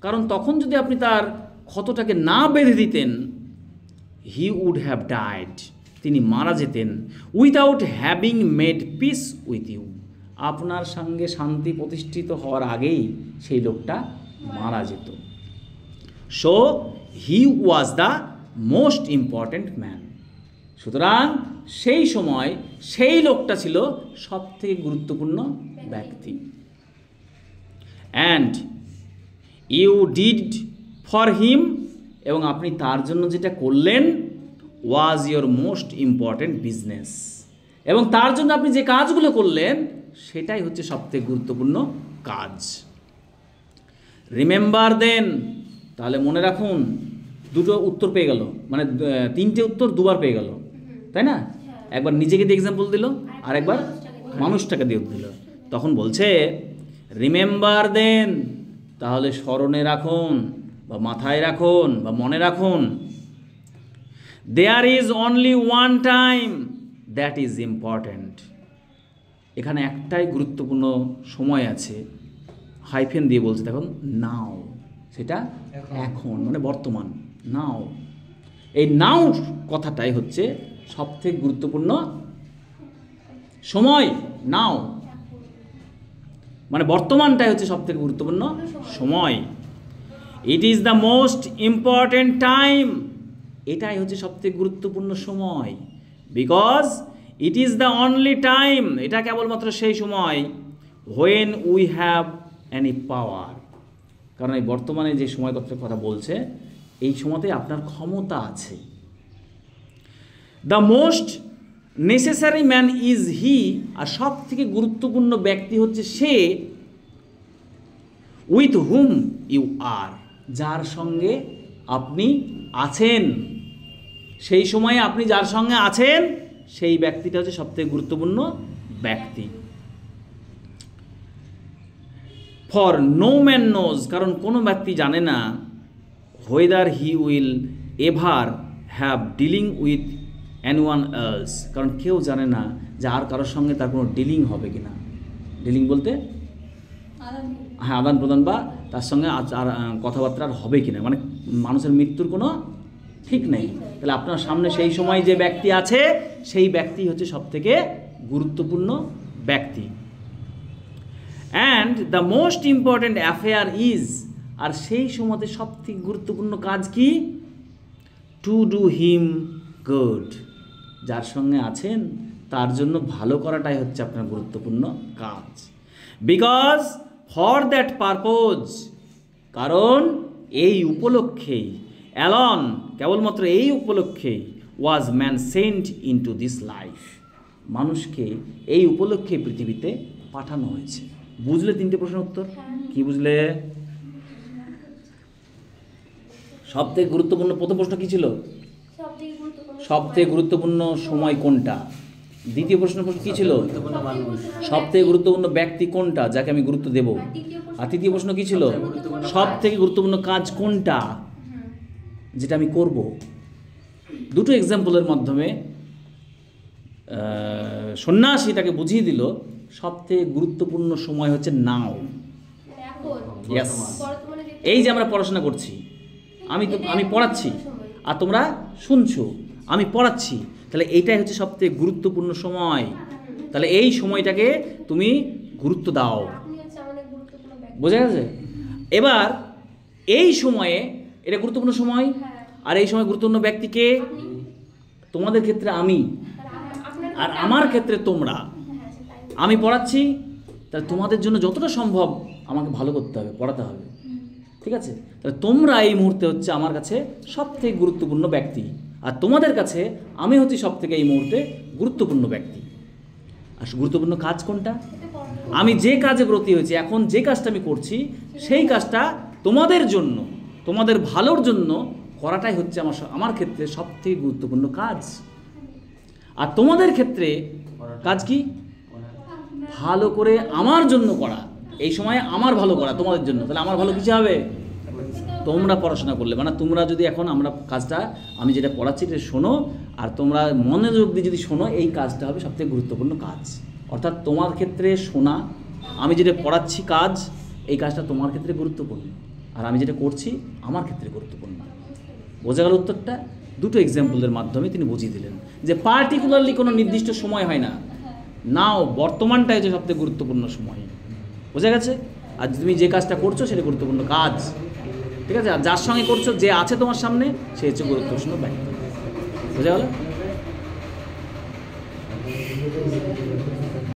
কারণ তখন যদি আপনি তার ক্ষতটাকে না বেঁধে দিতেন, হি উড হ্যাভ ডাইড, তিনি মারা যেতেন। Without having made peace with you, আপনার সঙ্গে শান্তি প্রতিষ্ঠিত হওয়ার আগেই সেই লোকটা মারা যেত। So he was the most important man, সুতরাং সেই সময় সেই লোকটা ছিল সব থেকে গুরুত্বপূর্ণ ব্যক্তি। And you did for him, এবং আপনি তার জন্য যেটা করলেন, was your most important business, এবং তার জন্য আপনি যে কাজগুলো করলেন সেটাই হচ্ছে সবথেকে গুরুত্বপূর্ণ কাজ। রিমেম্বার দেন, তাহলে মনে রাখুন, দুটো উত্তর পেয়ে গেল, মানে তিনটে উত্তর দুবার পেয়ে গেল, তাই না? একবার নিজেকে দিয়ে এক্সাম্পল দিল, আর একবার মানুষটাকে দিয়ে দিল। তখন বলছে রিমেম্বার দেন, তাহলে স্মরণে রাখুন বা মাথায় রাখুন বা মনে রাখুন, there is only one time that is important. এখানে একটাই গুরুত্বপূর্ণ সময় আছে, হাইফেন দিয়ে বলছে দেখুন, নাও, সেটা এখন, মানে বর্তমান, নাও। এই নাও কথাটাই হচ্ছে সবথেকে গুরুত্বপূর্ণ সময়। নাও মানে বর্তমানটাই হচ্ছে সবথেকে গুরুত্বপূর্ণ সময়। It is the most important time, এটাই হচ্ছে সবথেকে গুরুত্বপূর্ণ সময়। Because it is the only time, এটা কেবলমাত্র সেই সময়, হোয়েন উই হ্যাভ এনি পাওয়ার, কারণ এই বর্তমানে যে সময় কথা বলছে, এই সময়তে আপনার ক্ষমতা আছে। The most necessary man is he, আর সব থেকে গুরুত্বপূর্ণ ব্যক্তি হচ্ছে সে, উইথ হুম ইউ আর, যার সঙ্গে আপনি আছেন। সেই সময়ে আপনি যার সঙ্গে আছেন সেই ব্যক্তিটা হচ্ছে সবথেকে গুরুত্বপূর্ণ ব্যক্তি। ফর নো ম্যান নোজ, কারণ কোনো ব্যক্তি জানে না, whether he will ever have dealing with anyone else, কারণ কেউ জানে না যে আর কারোর সঙ্গে তার কোনো ডিলিং হবে কিনা। ডিলিং বলতে হ্যাঁ, আদান প্রদান, বা তার সঙ্গে আর কথাবার্তা আর হবে কিনা, মানে মানুষের মৃত্যুর কোনো ঠিক নেই। তাহলে আপনার সামনে সেই সময় যে ব্যক্তি আছে সেই ব্যক্তি হচ্ছে সবথেকে গুরুত্বপূর্ণ ব্যক্তি। And the most important affair is, আর সেই সময়তে সবথেকে গুরুত্বপূর্ণ কাজ কি? টু ডু হিম গুড, যার সঙ্গে আছেন তার জন্য ভালো করাটাই হচ্ছে আপনার গুরুত্বপূর্ণ কাজ। বিকজ ফর দ্যাট পারপোজ, কারণ এই উপলক্ষেই, অ্যালন, কেবলমাত্র এই উপলক্ষেই, was man sent into this life, মানুষকে এই উপলক্ষে পৃথিবীতে পাঠানো হয়েছে। বুঝলে তিনটে প্রশ্নের উত্তর? কি বুঝলে? সবথেকে গুরুত্বপূর্ণ প্রথম প্রশ্ন কি ছিল? সবথেকে গুরুত্বপূর্ণ সময় কোনটা? দ্বিতীয় প্রশ্ন কি ছিল? সবথেকে গুরুত্বপূর্ণ ব্যক্তি কোনটা যাকে আমি গুরুত্ব দেব? আর তৃতীয় প্রশ্ন কি ছিল? সবথেকে গুরুত্বপূর্ণ কাজ কোনটা যেটা আমি করব? দুটো এক্সাম্পলের মাধ্যমে সন্ন্যাসী তাকে বুঝিয়ে দিল সবথেকে গুরুত্বপূর্ণ সময় হচ্ছে নাও। ইয়েস, এই যে আমরা পড়াশোনা করছি, আমি পড়াচ্ছি আর তোমরা শুনছো, আমি পড়াচ্ছি, তাহলে এইটাই হচ্ছে সবথেকে গুরুত্বপূর্ণ সময়। তাহলে এই সময়টাকে তুমি গুরুত্ব দাও। বোঝা গেছে? এবার এই সময়ে, এটা গুরুত্বপূর্ণ সময়, আর এই সময় গুরুত্বপূর্ণ ব্যক্তিকে, তোমাদের ক্ষেত্রে আমি, আর আমার ক্ষেত্রে তোমরা। আমি পড়াচ্ছি, তাহলে তোমাদের জন্য যতটা সম্ভব আমাকে ভালো করতে হবে, পড়াতে হবে, ঠিক আছে? তাহলে তোমরা এই মুহূর্তে হচ্ছে আমার কাছে সবথেকে গুরুত্বপূর্ণ ব্যক্তি, আর তোমাদের কাছে আমি হচ্ছি সবথেকে এই মুহূর্তে গুরুত্বপূর্ণ ব্যক্তি। আর গুরুত্বপূর্ণ কাজ কোনটা? আমি যে কাজে ব্রতী হয়েছি, এখন যে কাজটা আমি করছি, সেই কাজটা তোমাদের জন্য, তোমাদের ভালোর জন্য করাটাই হচ্ছে আমার ক্ষেত্রে সবথেকে গুরুত্বপূর্ণ কাজ। আর তোমাদের ক্ষেত্রে কাজ কি? ভালো করে আমার জন্য করা, এই সময় আমার ভালো করা তোমাদের জন্য। তাহলে আমার ভালো কিছু হবে? তোমরা পড়াশোনা করলে, মানে তোমরা যদি এখন আমরা কাজটা, আমি যেটা পড়াচ্ছি সেটা শোনো, আর তোমরা মনোযোগ দিয়ে যদি শোনো, এই কাজটা হবে সবথেকে গুরুত্বপূর্ণ কাজ। অর্থাৎ তোমার ক্ষেত্রে শোনা, আমি যেটা পড়াচ্ছি কাজ, এই কাজটা তোমার ক্ষেত্রে গুরুত্বপূর্ণ, আর আমি যেটা করছি আমার ক্ষেত্রে গুরুত্বপূর্ণ। বোঝা গেল উত্তরটা? দুটো এক্সাম্পলের মাধ্যমে তিনি বুঝিয়ে দিলেন যে পার্টিকুলারলি কোনো নির্দিষ্ট সময় হয় না, নাও, বর্তমানটাই হচ্ছে সবথেকে গুরুত্বপূর্ণ সময়। বোঝা গেছে? আর তুমি যে কাজটা করছো সেটা গুরুত্বপূর্ণ কাজ, ঠিক আছে? আর যার সঙ্গে করছো, যে আছে তোমার সামনে, সে হচ্ছে গুরুত্বপূর্ণ ব্যক্তি। বোঝা গেল?